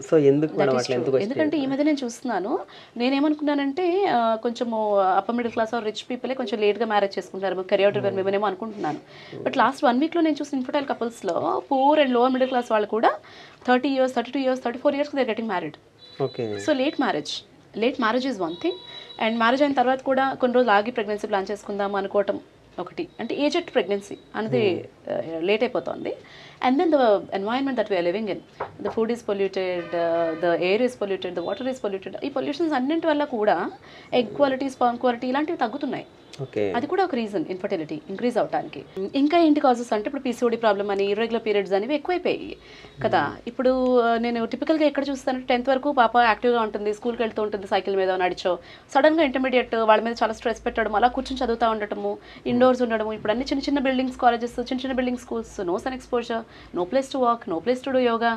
సో ఎందుకు మేడం అట్లా ఎందుకు? ఎందుకంటే ఈ మధ్య నేను చూస్తున్నాను, నేనేమనుకున్నానంటే కొంచెము upper middle class or rich పీపులే కొంచెం లేట్గా మ్యారేజ్ చేసుకుంటారు, కెరియర్ డ్రివెన్ విమెన్ ఏమో అనుకుంటున్నాను. బట్ లాస్ట్ 1 వీక్లో నేను చూసిన ఇన్ఫర్టైల్ కపుల్స్లో poor and lower middle class వాళ్ళు కూడా 30 years, 32 years, 34 years they getting married. Okay, so late marriage is one thing. And marriage అయిన తర్వాత కూడా కొన్ని రోజులు ఆగి ప్రెగ్నెన్సీ ప్లాన్ చేసుకుందాం అనుకోవటం ఒకటి, అంటే ఏజెడ్ ప్రెగ్నెన్సీ అనేది లేట్ అయిపోతుంది. And then the environment that we are living in, the food is polluted, the air is polluted, the water is polluted. ఈ పొల్యూషన్స్ అన్నింటి వల్ల కూడా ఎగ్ క్వాలిటీ, స్పర్మ్ క్వాలిటీ ఇలాంటివి తగ్గుతున్నాయి. అది కూడా ఒక రీజన్ ఇన్ఫర్టిలిటీ ఇంక్రీజ్ అవడానికి. ఇంకా ఏంటి కాజెస్ అంటే ఇప్పుడు పీసీఓడి ప్రాబ్లమ్ అని, ఇర్రెగ్యులర్ పీరియడ్స్ అనేవి ఎక్కువైపోయాయి కదా. ఇప్పుడు నేను టిపికల్గా ఎక్కడ చూస్తానంటే 10th వరకు పాప యాక్టివ్గా ఉంటుంది, స్కూల్కి వెళ్తూ ఉంటుంది, సైకిల్ మీద నడిచో, సడన్గా ఇంటర్మీడియట్ వాళ్ళ మీద చాలా స్ట్రెస్ పెట్టడం, అలా కూర్చొని చదువుతూ ఉండటము, ఇండోర్స్ ఉండడము. ఇప్పుడు అన్ని చిన్న చిన్న బిల్డింగ్స్, కాలేజెస్, చిన్న చిన్న building schools, no sun exposure, no place to walk, no place to do yoga,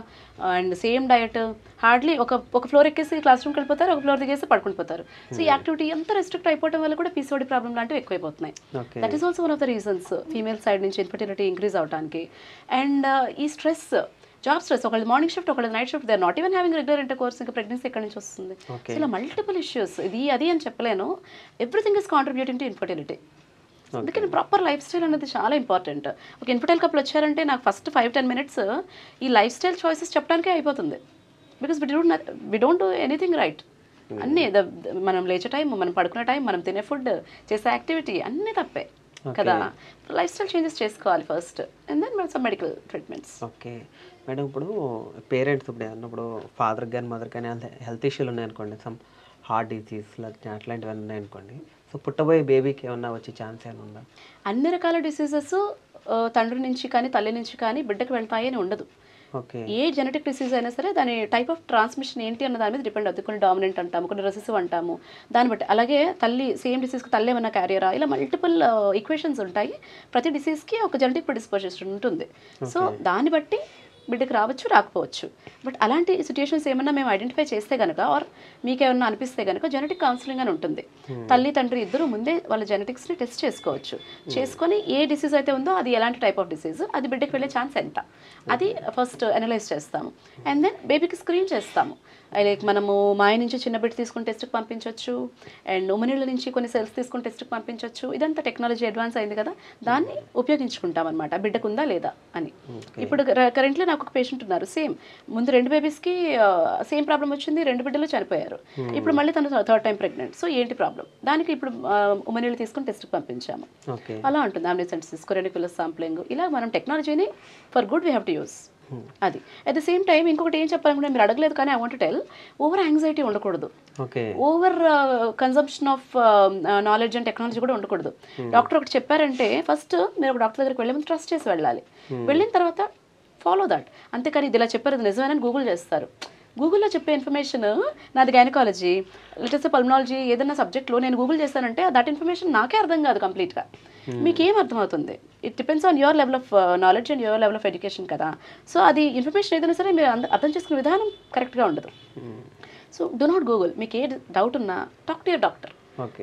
and same diet. Hardly ఒక ఫ్లోర్ ఎక్కేసి క్లాస్ రూమ్కి వెళ్ళిపోతారు, ఒక ఫ్లోర్ దిగేసి పడుకుని పోతారు. సో ఈ యాక్టివిటీ ఎంత రెస్ట్రిక్ట్ అయిపోవడం వల్ల కూడా పీసీఓడి ప్రాబ్లమ్ లాంటివి ఎక్కువైపోతున్నాయి. That is also one of the reasons female side నుంచి ఇన్ఫర్టిలిటీ ఇంక్రీజ్ అవడానికి. అండ్ ఈ స్ట్రెస్, జాబ్ స్ట్రెస్, ఒకళ్ళు మార్నింగ్ షిఫ్ట్, ఒకళ్ళు night shift, they are not even having regular intercourse, ఇంకా ప్రెగ్నెన్సీ ఎక్కడి నుంచి వస్తుంది? సో ఇలా మల్టిపుల్ ఇష్యూస్, ఇది అది అని చెప్పలేను. Everything is contributing to infertility. అందుకని ప్రాపర్ లైఫ్ స్టైల్ అనేది చాలా ఇంపార్టెంట్. ఒక ఇన్ఫర్టైల్ కపుల్ వచ్చారంటే నాకు ఫస్ట్ 5-10 minutes ఈ లైఫ్ స్టైల్ చాయిసెస్ చెప్పడానికే అయిపోతుంది. Because we don't do anything right. అన్నీ మనం లేచే టైం, మనం పడుకునే టైం, మనం తినే ఫుడ్, చేసే యాక్టివిటీ అన్నీ తప్పే కదా. లైఫ్ స్టైల్ చేంజెస్ చేసుకోవాలి ఫస్ట్, అండ్ దెన్ మనం some medical treatments. Okay madam, ఇప్పుడు పేరెంట్స్ ఇప్పుడు అన్నప్పుడు ఫాదర్ కానీ మదర్ కానీ హెల్త్ ఇష్యూలు ఉన్నాయనుకోండి, సమ్ హార్ట్ డిసీజ్ అట్లాంటివన్నీ ఉన్నాయనుకోండి, సో పుట్టబోయే బేబీకి ఏమన్నా వచ్చే ఛాన్స్ ఏమైనా ఉందా? అన్ని రకాల డిసీజెస్ తండ్రి నుంచి కానీ తల్లి నుంచి కానీ బిడ్డకు వెళ్తాయి అని ఉండదు. ఏ జెనెటిక్ డిసీజ్ అయినా సరే దాని టైప్ ఆఫ్ ట్రాన్స్మిషన్ ఏంటి అన్న దాని మీద డిపెండ్ అవుతుంది. కొన్ని డామినెంట్ అంటాము, కొన్ని రెసెసివ్ అంటాము, దాన్ని బట్టి. అలాగే తల్లి సేమ్ డిసీజ్కి తల్లి ఏమన్నా క్యారియరా, ఇలా మల్టిపుల్ ఈక్వేషన్స్ ఉంటాయి. ప్రతి డిసీజ్కి ఒక జెనెటిక్ ప్రిడిస్పోజిషన్ ఉంటుంది. సో దాన్ని బట్టి బిడ్డకు రావచ్చు, రాకపోవచ్చు. బట్ అలాంటి సిచ్యుయేషన్స్ ఏమన్నా మేము ఐడెంటిఫై చేస్తే కనుక, ఆర్ మీకేమన్నా అనిపిస్తే కనుక జెనెటిక్ కౌన్సిలింగ్ అని ఉంటుంది. తల్లి తండ్రి ఇద్దరు ముందే వాళ్ళ జెనెటిక్స్ని టెస్ట్ చేసుకోవచ్చు. చేసుకొని ఏ డిసీజ్ అయితే ఉందో అది ఎలాంటి టైప్ ఆఫ్ డిసీజ్, అది బిడ్డకు వెళ్ళే ఛాన్స్ ఎంత, అది ఫస్ట్ అనలైజ్ చేస్తాము. అండ్ దెన్ బేబీకి స్క్రీన్ చేస్తాము. లైక్ మనము మాయ నుంచి చిన్న బిడ్డ తీసుకుని టెస్ట్కి పంపించవచ్చు, అండ్ ఉమ్మనీళ్ళ నుంచి కొన్ని సెల్స్ తీసుకుని టెస్ట్కి పంపించవచ్చు. ఇదంతా టెక్నాలజీ అడ్వాన్స్ అయింది కదా, దాన్ని ఉపయోగించుకుంటాం అనమాట, బిడ్డకుందా లేదా అని. ఇప్పుడు కరెంట్లీ నాకు ఒక పేషెంట్ ఉన్నారు, సేమ్ ముందు 2 బేబీస్కి సేమ్ ప్రాబ్లం వచ్చింది, 2 బిడ్డలు చనిపోయారు. ఇప్పుడు మళ్ళీ తను 3rd time ప్రెగ్నెంట్. సో ఏంటి ప్రాబ్లం, దానికి ఇప్పుడు ఉమ్మనీళ్ళు తీసుకుని టెస్ట్కి పంపించాము. అలా ఉంటుంది. ఆమ్నిసెన్సిస్, కొరెనికులస్ సాంప్లింగ్, ఇలా మనం టెక్నాలజీని for good we have to use. అది అట్ ద సేమ్ టైం ఇంకొకటి ఏం చెప్పాలనుకుంటే, మీరు అడగలేదు కానీ I want to tell, over anxiety ఉండకూడదు, over consumption of knowledge and technology కూడా ఉండకూడదు. డాక్టర్ ఒకటి చెప్పారంటే ఫస్ట్ మీరు ఒక డాక్టర్ దగ్గరికి వెళ్ళే ముందు ట్రస్ట్ చేసి వెళ్ళాలి. వెళ్ళిన తర్వాత ఫాలో దట్. అంతేకాని ఇది ఇలా చెప్పారు, ఇది నిజమేనని గూగుల్ చేస్తారు. గూగుల్లో చెప్పే ఇన్ఫర్మేషన్, నాది గైనకాలజీ, లిటరసీ పల్మనాలజీ, ఏదైనా సబ్జెక్ట్లో నేను గూగుల్ చేశానంటే దట్ ఇన్ఫర్మేషన్ నాకే అర్థం కాదు కంప్లీట్గా. మీకేం అర్థమవుతుంది? It depends on your level of knowledge and your level of education కదా. సో అది ఇన్ఫర్మేషన్ ఏదైనా సరే మీరు అర్థం చేసుకునే విధానం కరెక్ట్గా ఉండదు. So do not Google. మీకు ఏ డౌట్ ఉన్నా talk to your doctor.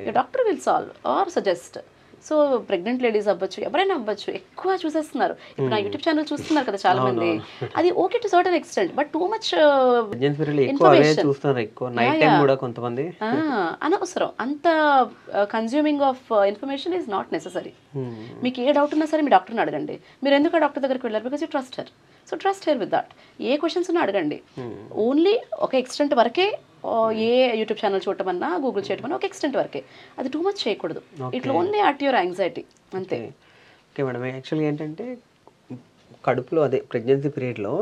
Your doctor will solve or suggest. So pregnant ladies అవ్వచ్చు, ఎవరైనా అవ్వచ్చు, ఎక్కువ చూసేస్తున్నారు. ఇప్పుడు నా యూట్యూబ్ ఛానల్ చూస్తున్నారు కదా చాలా మంది, అది okay to certain extent, but too much అనవసరం. అంత consuming of information is not necessary. మీకు ఏ డౌట్ ఉన్నా సరే మీ డాక్టర్ని అడగండి. మీరు ఎందుకు ఆ డాక్టర్ దగ్గరికి వెళ్ళారు? Because you trust her. So trust her with that. A questions ఉన్నా అడగండి. ఓన్లీ ఒక ఎక్స్టెంట్ వరకే ఏ యూట్యూబ్ ఛానల్ చూడటమన్నా, గూగుల్ చేయటమన్నా ఒక ఎక్స్టెంట్ వరకే. అది టూ మచ్ చేయకూడదు. It only at your anxiety అంతే. ఓకే మేడం, యాక్చువల్గా ఏంటంటే కడుపులో అదే ప్రెగ్నెన్సీ పీరియడ్లో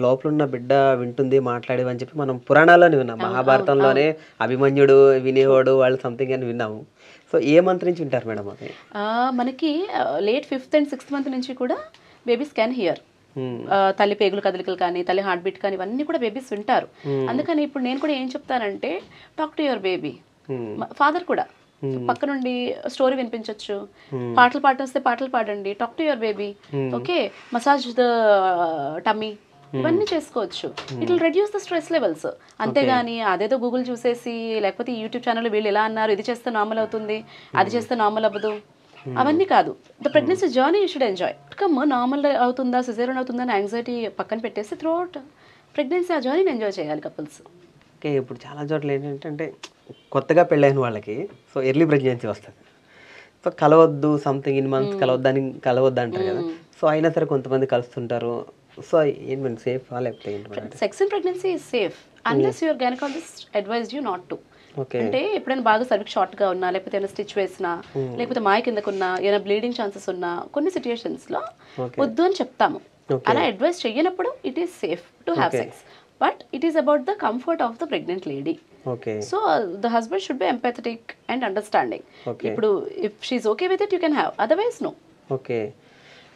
లోపల ఉన్న బిడ్డ వింటుంది మాట్లాడేవి అని చెప్పి మనం పురాణాల్లోనే విన్నాం. మహాభారతంలోనే అభిమన్యుడు వినేవాడు వాళ్ళు సంథింగ్ అని విన్నాము. సో ఏ మంత్ నుంచి వింటారు మేడం అది? మనకి late 5th and 6th month నుంచి కూడా బేబీస్ క్యాన్ హియర్. తల్లి పేగులు కదలికలు కానీ, తల్లి హార్ట్ బీట్ కానీ, ఇవన్నీ కూడా బేబీస్ వింటారు. అందుకని ఇప్పుడు నేను కూడా ఏం చెప్తానంటే, talk to your baby. Father కూడా పక్క నుండి స్టోరీ వినిపించవచ్చు, పాటలు పాటొస్తే పాటలు పాడండి, talk to your baby. Okay, massage the tummy, ఇవన్నీ చేసుకోవచ్చు. It will reduce the stress levels. అంతేగాని అదేదో గూగుల్ చూసేసి, లేకపోతే యూట్యూబ్ ఛానల్ వీళ్ళు ఎలా అన్నారు, ఇది చేస్తే నార్మల్ అవుతుంది, అది చేస్తే నార్మల్ అవ్వదు, అవన్నీ కాదు. The pregnancy journey you should enjoy. Come normal అవుతుందా, సిజేరియన్ అవుతుందా అని యాంగ్జైటీ పక్కన పెట్టేసి త్రూ అవుట్ ప్రెగ్నెన్సీ ఆ జర్నీని ఎంజాయ్ చేయాలి కపుల్స్. ఓకే, ఇప్పుడు చాలా చోట్ల ఏంటంటే కొత్తగా పెళ్ళైన వాళ్ళకి సో ఎర్లీ ప్రెగ్నెన్సీ వస్తుంది. సో కలవద్దు, సంథింగ్ ఇన్ మంత్స్ కలవద్దని కలవద్దు అంటారు కదా. సో అయినా సరే కొంతమంది కలుస్తుంటారు. సో ఏంటి సేఫ్ లేకపోతే sex in pregnancy is safe unless your gynaecologist advised you not to. అంటే ఎప్పుడైనా బాగా సర్విక్ షార్ట్గా ఉన్నా, లేకపోతే ఏమైనా స్టిచ్ వేసినా, లేకపోతే మాయ కిందకున్నా, ఏమైనా బ్లీడింగ్ ఛాన్సెస్ ఉన్నా కొన్ని సిచ్యుయేషన్స్లో వద్దు అని చెప్తాము. అలా అడ్వైస్ చెయ్యనప్పుడు it is safe to have sex, but it is about the comfort of the pregnant lady. So the husband should be empathetic and understanding. ఇప్పుడు if she is okay with it you can have, otherwise no. Okay.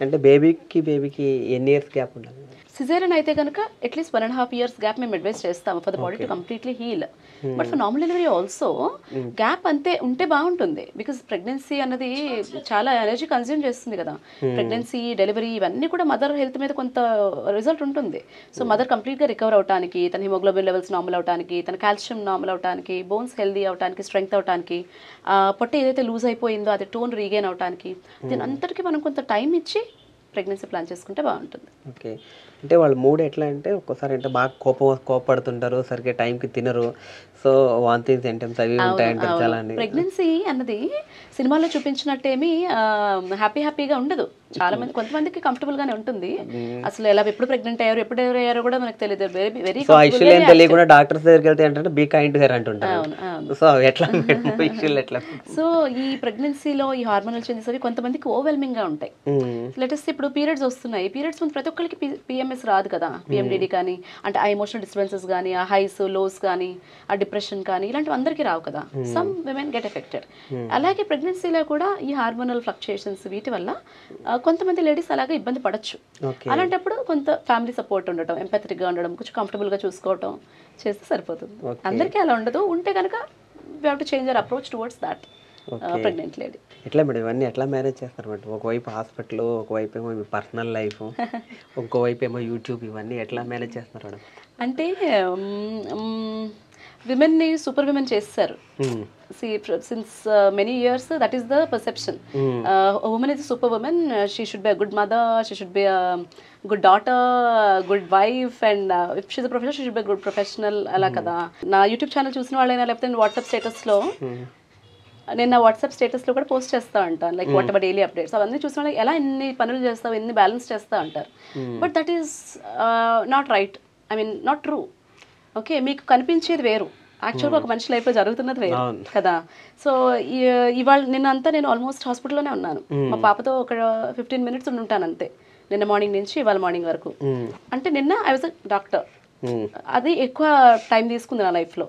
అంటే బేబీకి ఎన్ని years gap ఉండాలి? Caesarean అయితే కనుక at least 1.5 years gap మేము advice చేస్తాము for the body to completely heal. But for normal delivery also gap అంతే ఉంటే బాగుంటుంది. బికాస్ ప్రెగ్నెన్సీ అన్నది చాలా ఎనర్జీ కన్జ్యూమ్ చేస్తుంది కదా. ప్రెగ్నెన్సీ, డెలివరీ ఇవన్నీ కూడా మదర్ హెల్త్ మీద కొంత రిజల్ట్ ఉంటుంది. సో మదర్ కంప్లీట్గా రికవర్ అవడానికి, తన హిమోగ్లోబిన్ లెవెల్స్ నార్మల్ అవడానికి, తన కాల్షియం నార్మల్ అవడానికి, బోన్స్ హెల్దీ అవడానికి, స్ట్రెంగ్త్ అవడానికి, పొట్ట ఏదైతే లూజ్ అయిపోయిందో అది టోన్ రీగైన్ అవడానికి, దీని అంతటికీ మనం కొంత టైం ఇచ్చి ప్రెగ్నెన్సీ ప్లాన్ చేసుకుంటే బాగుంటుంది. ఓకే. అంటే వాళ్ళ మూడ్ ఎట్లా అంటే ఒక్కోసారి అంటే బాగా కోపడుతుంటారు, సరిగ్గా టైంకి తినరు, సో వాంతింగ్ సింటమ్స్ అవి ఉంటాయంటారు చాలా. ప్రెగ్నెన్సీ అన్నది సినిమాలో చూపించినట్టేమి హ్యాపీగా ఉండదు. చాలా మంది, కొంతమందికి కంఫర్టబుల్ గానే ఉంటుంది. అసలు ఎలా ఎప్పుడు ప్రెగ్నెంట్ అయ్యారు, ఎప్పుడు అయ్యారో కూడా మనకు తెలియదు. వెరీ తెలియకుండా డాక్టర్స్ దగ్గరికి వెళ్తే ఏంటంటే బీ కైండ్ టు హెర్ అంటుంటారు. సో ఎట్లా ఎట్లా? సో ఈ ప్రెగ్నెన్సీలో ఈ హార్మోనల్ చేంజెస్ అవి కొంతమందికి ఓవర్వెల్మింగ్ గా ఉంటాయి. లేటెస్ట్ ఇప్పుడు పీరియడ్స్ వస్తున్నాయి. పీరియడ్స్ ముందు ప్రతి ఒక్కరికి పిఎంఎస్ రాదు కదా, పిఎండిడి కానీ, అంటే ఆ ఎమోషనల్ డిస్టర్బెన్సెస్ కానీ, ఆ హైస్ లోస్ కానీ, ఆ డిప్రెషన్ కానీ, ఇలాంటివి అందరికీ రావు కదా. Some women get affected. అలాగే ప్రెగ్నెన్సీలో కూడా ఈ హార్మోనల్ ఫ్లక్చుయేషన్స్ వీటి వల్ల కొంతమంది లేడీస్ అలాగే ఇబ్బంది పడచ్చు. అలాంటప్పుడు కొంత ఫ్యామిలీ సపోర్ట్ ఉండటం, ఎంపాథెటిక్గా ఉండడం, కొంచెం కంఫర్టబుల్గా చూసుకోవటం చేస్తే సరిపోతుంది. అందరికీ అలా ఉండదు. ఉంటే కనుక we have to change our approach towards that pregnant lady. ఎట్లా మేడం ఇవన్నీ ఎట్లా మేనేజ్ చేస్తారు మేడం? ఒకవైపు హాస్పిటల్, ఒకవైపు ఏమో మీ పర్సనల్ లైఫ్, ఇంకోవైపు ఏమో యూట్యూబ్, ఇవన్నీ ఎట్లా మేనేజ్ చేస్తున్నారు మేడం? అంటే విమెన్ని సూపర్ విమెన్ చేస్తారు. Since many years that is the perception. Women is super women, she should be a good mother, she should be a good daughter, good wife, and if she's a professional she should be good professional. అలా కదా. నా YouTube channel చూసిన వాళ్ళైనా, లేకపోతే WhatsApp స్టేటస్లో, నేను నా WhatsApp స్టేటస్లో కూడా పోస్ట్ చేస్తూ ఉంటాను, like what ever daily updates. అవన్నీ చూసిన వాళ్ళు ఎలా ఎన్ని పనులు చేస్తావు, ఎన్ని బ్యాలెన్స్ చేస్తా అంటారు. But that is not right, I mean not true. Okay, మీకు కనిపించేది వేరు, యాక్చువల్గా ఒక మనిషి లైఫ్లో జరుగుతున్నది వేరు కదా. సో ఇవాళ నిన్నంతా నేను ఆల్మోస్ట్ హాస్పిటల్లోనే ఉన్నాను. మా పాపతో ఒక 15 minutes ఉంటాను అంతే, నిన్న మార్నింగ్ నుంచి ఇవాళ మార్నింగ్ వరకు. అంటే నిన్న ఐ వాజ్ అ డాక్టర్, అది ఎక్కువ టైం తీసుకుంది నా లైఫ్లో.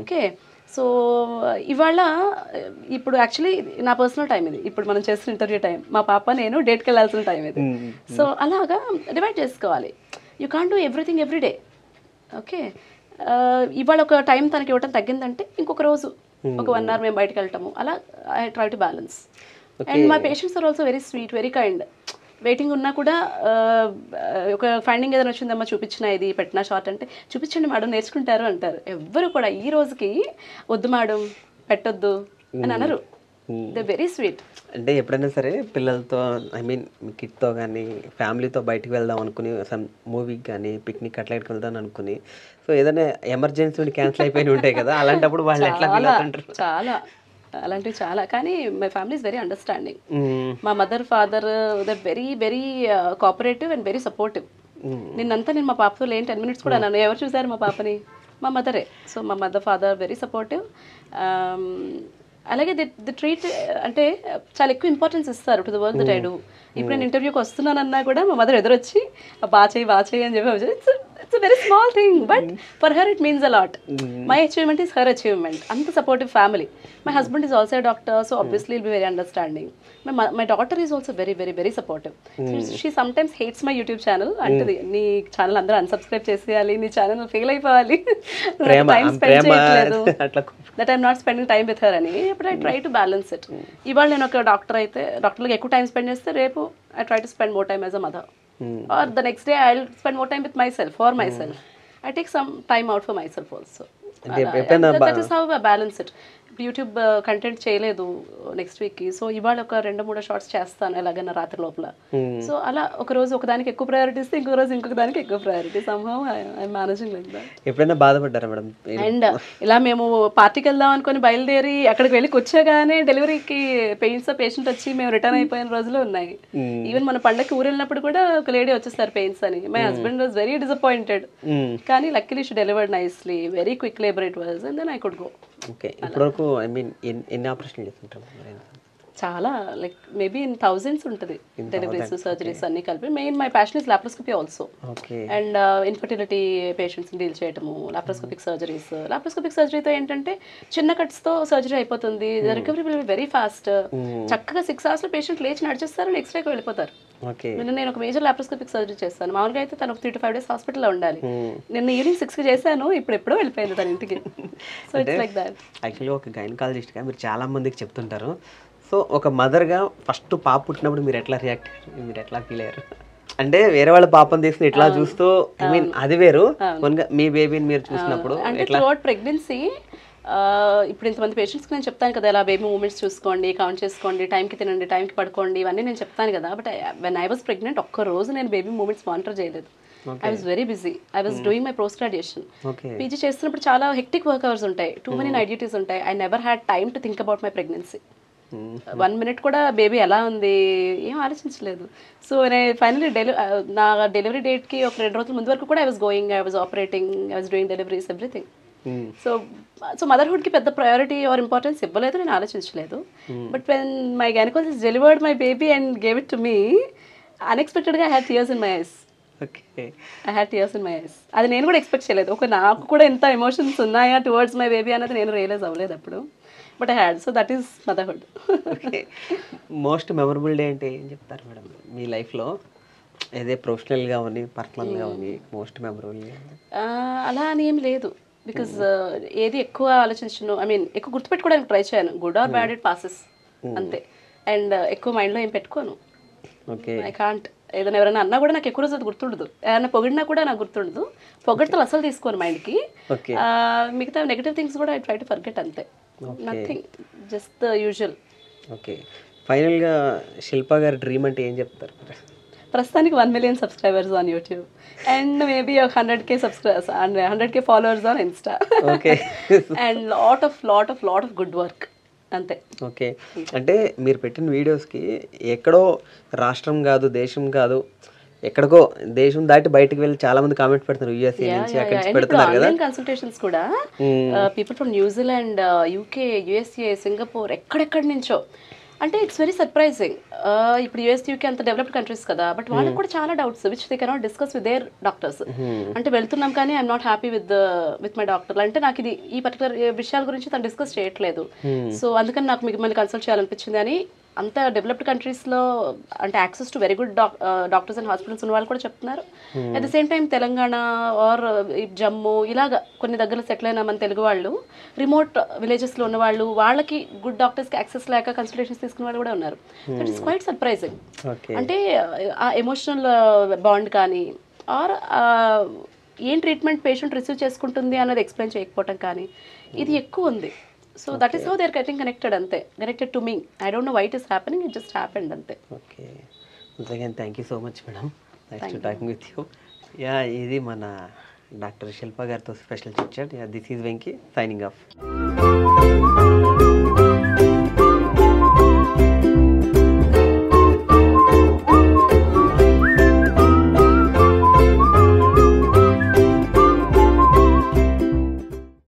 ఓకే, సో ఇవాళ ఇప్పుడు యాక్చువల్లీ నా పర్సనల్ టైం ఇది, ఇప్పుడు మనం చేస్తున్న ఇంటర్వ్యూ టైం, మా పాప నేను డేట్కి వెళ్ళాల్సిన టైం ఇది. సో అలాగా డివైడ్ చేసుకోవాలి. You can't do everything everyday. Okay, ఇవాళ ఒక టైం తనకి ఇవ్వటం తగ్గిందంటే ఇంకొక రోజు ఒక 1 hour మేము బయటకు వెళ్ళటము, అలా I try to balance. And my patients are also very sweet, very kind. Waiting ఉన్నా కూడా ఒక ఫైండింగ్ ఏదైనా వచ్చిందమ్మా చూపించిన, ఇది పెట్టిన షార్ట్ అంటే చూపించండి మేడం నేర్చుకుంటారు అంటారు. ఎవ్వరు కూడా ఈ రోజుకి వద్దు మేడం పెట్టొద్దు అని అనరు. They very sweet. అంటే ఎప్పుడైనా సరే పిల్లలతో, ఐ మీన్ మీ కిడ్తో కానీ ఫ్యామిలీతో బయటకు వెళ్దాం అనుకుని, సమ్ మూవీకి కానీ పిక్నిక్ అట్లా వెళ్దాం అనుకుని, సో ఏదైనా ఎమర్జెన్సీ క్యాన్సిల్ అయిపోయి ఉంటాయి కదా, అలాంటప్పుడు వాళ్ళు ఎట్లా ఫీల్ అవుతుంటారు? చాలా అలాంటివి చాలా. కానీ my family is very understanding. మా mother, father they very very cooperative and very supportive. నిన్నంతా నేను మా పాపతో లేని 10 minutes కూడా నన్ను ఎవరు చూసారు మా పాపని? మా మదరే. సో మా మదర్, ఫాదర్ వెరీ సపోర్టివ్. అలాగే ది ట్రీట్ అంటే చాలా ఎక్కువ ఇంపార్టెన్స్ ఇస్తారు to the work that I do. ఇప్పుడు నేను ఇంటర్వ్యూకి వస్తున్నానన్నా కూడా మా మదర్ ఎదురొచ్చి బాగా చేయి అని చెప్పి, it's very small thing but for her it means a lot. My achievement is her achievement. అంత supportive family. My husband is also doctor, so obviously will be very understanding. My daughter is also very very very supportive. She sometimes hates my YouTube channel. అంటది, నీ channel అందరూ unsubscribe చేసేయాలి, నీ channel fail అయిపోవాలి, time spend చేయట్లేదు, that I'm not spending time with her అని. But I try to balance it. ఇవాళ నేను ఒక డాక్టర్ అయితే డాక్టర్లకు ఎక్కువ టైం స్పెండ్ చేస్తే, రేపు I try to spend more time as a mother. Or the next day I'll spend more time with myself, for myself. I take some time out for myself also. That is how I balance it. YouTube content చేయలేదు next వీక్కి, so ఇవాళ ఒక 2-3 shorts చేస్తాను ఎలాగైనా రాత్రి లోపల. So అలా ఒక రోజు ఒకదానికి ఎక్కువ ప్రయారిటీ ఇస్తే ఇంకొక రోజు ఇంకొక దానికి ఎక్కువ priority. Somehow I managing like that. ఎప్పుడైనా బాధపడ్డారా మేడం? అండ్ ఇలా మేము పార్టీకి వెళ్దాం అనుకుని బయలుదేరి అక్కడికి వెళ్ళి కూర్చోగానే డెలివరీకి పేషెంట్ వచ్చి మేము రిటర్న్ అయిపోయిన రోజులు ఉన్నాయి. ఈవెన్ మన పండగకి ఊరు వెళ్ళినప్పుడు కూడా ఒక లేడీ వచ్చేస్తారు పెయిన్స్ అని. My husband was very disappointed, కానీ luckily she delivered nicely, very quick labour it was, and then I could go. Okay, ఇప్పటివరకు ఐ మీన్ ఎన్ని ఆపరేషన్లు చేస్తుంటారు? చాలా లైక్ మేబీ ఇన్ థౌజండ్స్ ఉంటుంది డెలివరీస్ సర్జరీస్ అన్ని కలిపి. Main my passion is laparoscopy also. Okay. And infertility పేషెంట్స్ని deal చేయటము, లాప్రోస్కోపిక్ సర్జరీస్. లాప్రోస్కోపిక్ సర్జరీతో ఏంటంటే చిన్న కట్స్తో సర్జరీ అయిపోతుంది, recovery will be very fast. చక్కగా 6 hours పేషెంట్ లేచి నడిచేస్తారు, నెక్స్ట్ డేకి వెళ్ళిపోతారు. నేను ఒక మేజర్ లాప్రోస్కోపిక్ సర్జరీ చేస్తాను. మామూలుగా అయితే తను 3 to 5 days హాస్పిటల్లో ఉండాలి. నిన్న ఈవినింగ్ 6కి చేశాను, ఇప్పుడు ఎప్పుడో వెళ్ళిపోయింది తన ఇంటికి. So it's like that. యాక్చువల్గా ఒక గైనకాలజిస్ట్గా మీరు చాలా మందికి చెప్తుంటారు. సో ఒక మదర్గా ఫస్ట్ పాప పుట్టినప్పుడు మీరు ఎట్లా రియాక్ట్ అయ్యారు, మీరు ఎట్లా ఫీల్ అయ్యారు? అంటే వేరే వాళ్ళ పాపను తీసుకుని ఎట్లా చూస్తూ ఐ మీన్ అది వేరు, మీ బేబీని మీరు చూసినప్పుడు అంటే త్రూఅవుట్ ప్రెగ్నెన్సీ ఇప్పుడు ఇంతమంది పేషెంట్స్కి నేను చెప్తాను కదా, ఇలా బేబీ మూమెంట్స్ చూసుకోండి, కౌంట్ చేసుకోండి, టైంకి తినండి, టైంకి పడుకోండి, ఇవన్నీ నేను చెప్తాను కదా. But when I was pregnant ఒక్కరోజు నేను బేబీ మూమెంట్స్ మానిటర్ చేయలేదు. I was very busy. I was doing my post graduation. PG చేస్తున్నప్పుడు చాలా హెక్టిక్ వర్క్ అవర్స్ ఉంటాయి, టూ మెనీ నైట్ డ్యూటీస్ ఉంటాయి. I never had time to think about my pregnancy. 1 minute కూడా baby ఎలా ఉంది ఏం ఆలోచించలేదు. సో ఫైనలీ నా డెలివరీ డేట్కి ఒక 2 రోజుల ముందు వరకు కూడా I was going, I was operating, I was doing deliveries, everything. So మదర్హుడ్కి పెద్ద ప్రయారిటీ ఆర్ ఇంపార్టెన్స్ ఇవ్వలేదు, నేను ఆలోచించలేదు. But when my gynaecologist delivered my baby and gave it to me, అన్ఎక్స్పెక్టెడ్గా I had tears in my eyes. అది నేను కూడా expect చేయలేదు. నాకు కూడా ఎంత ఎమోషన్స్ ఉన్నాయా టువర్డ్స్ మై బేబీ అనేది నేను రియలైజ్ అవ్వలేదు అప్పుడు. But I had. So that is motherhood. Okay, most memorable day అంటే ఏం చెప్తారు మేడం మీ లైఫ్లో? ఏదే ప్రొఫెషనల్గా ఉంది, పర్సనల్గా ఉంది, మోస్ట్ మెమరబుల్ అలా అని ఏం లేదు. బికాజ్ ఏది ఎక్కువ ఆలోచించను, ఐ మీన్ ఎక్కువ గుర్తుపెట్టుకోవడానికి ట్రై చేయను. Good or bad it passes అంతే. అండ్ ఎక్కువ మైండ్లో ఏం పెట్టుకోను. Okay, I can't. ఏదైనా ఎవరైనా అన్నా కూడా నాకు ఎక్కువ రోజు గుర్తుండదు, ఏదైనా పొగిడినా కూడా నాకు గుర్తుండదు. పొగడ్తలు అసలు తీసుకోను మైండ్కి. మిగతా నెగటివ్ థింగ్స్ కూడా ఐ ట్రై టు ఫర్గెట్ అంతే. Nothing, just the usual. Okay, ఫైనల్గా శిల్పా గారి డ్రీమ్ అంటే ఏం చెప్తారు? ప్రస్తుతానికి 1 million subscribers on YouTube and maybe 100K subscribers and 100K followers on Insta. Okay, and lot of good work అంతే. Okay, అంటే మీరు పెట్టిన వీడియోస్కి ఎక్కడో రాష్ట్రం కాదు, దేశం కాదు, ఎక్కడికో దేశం దాటి బయటకు వెళ్ళి చాలా మంది కామెంట్ పెడతారు, యూఎస్ఏ నుంచి అక్కడ నుంచి పెడుతున్నారు కదా. కన్సల్టేషన్స్ కూడా people from New Zealand, UK, USA, Singapore, ఎక్కడెక్కడి నుంచో. అంటే ఇట్స్ వెరీ సర్ప్రైజింగ్. ఇప్పుడు యూఎస్, యూకే అంత డెవలప్డ్ కంట్రీస్ కదా, బట్ వాళ్ళకి కూడా చాలా doubts which they cannot discuss with their doctors. అంటే వెళ్తున్నాం కానీ I'm not happy with my doctor. అంటే నాకు ఇది ఈ పర్టికులర్ విషయాల గురించి తను డిస్కస్ చేయట్లేదు. సో అందుకని నాకు మిమ్మల్ని కన్సల్ట్ చేయాలనిపించింది అని అంత డెవలప్డ్ కంట్రీస్లో అంటే access to very good doctors and hospitals ఉన్న వాళ్ళు కూడా చెప్తున్నారు. At the same time Telangana or Jammu ఇలాగా కొన్ని దగ్గర సెటిల్ అయిన మన తెలుగు వాళ్ళు, రిమోట్ విలేజెస్లో ఉన్న వాళ్ళు, వాళ్ళకి గుడ్ డాక్టర్స్కి యాక్సెస్ లేక కన్సల్టేషన్స్ తీసుకున్న వాళ్ళు కూడా ఉన్నారు. That is quite surprising. అంటే ఆ ఎమోషనల్ బాండ్ కానీ ఆర్ ఏం ట్రీట్మెంట్ పేషెంట్ రిసీవ్ చేసుకుంటుంది అన్నది ఎక్స్ప్లెయిన్ చేయకపోవటం కానీ ఇది ఎక్కువ ఉంది. So that is how they are getting connected ante, connected to me. I don't know why it is happening, it just happened ante. Okay, once again thank you so much madam, nice to talking with you. Yeah, ఇది మన doctor Shilpa గారితో special chit chat. Yeah, this is Venki signing off.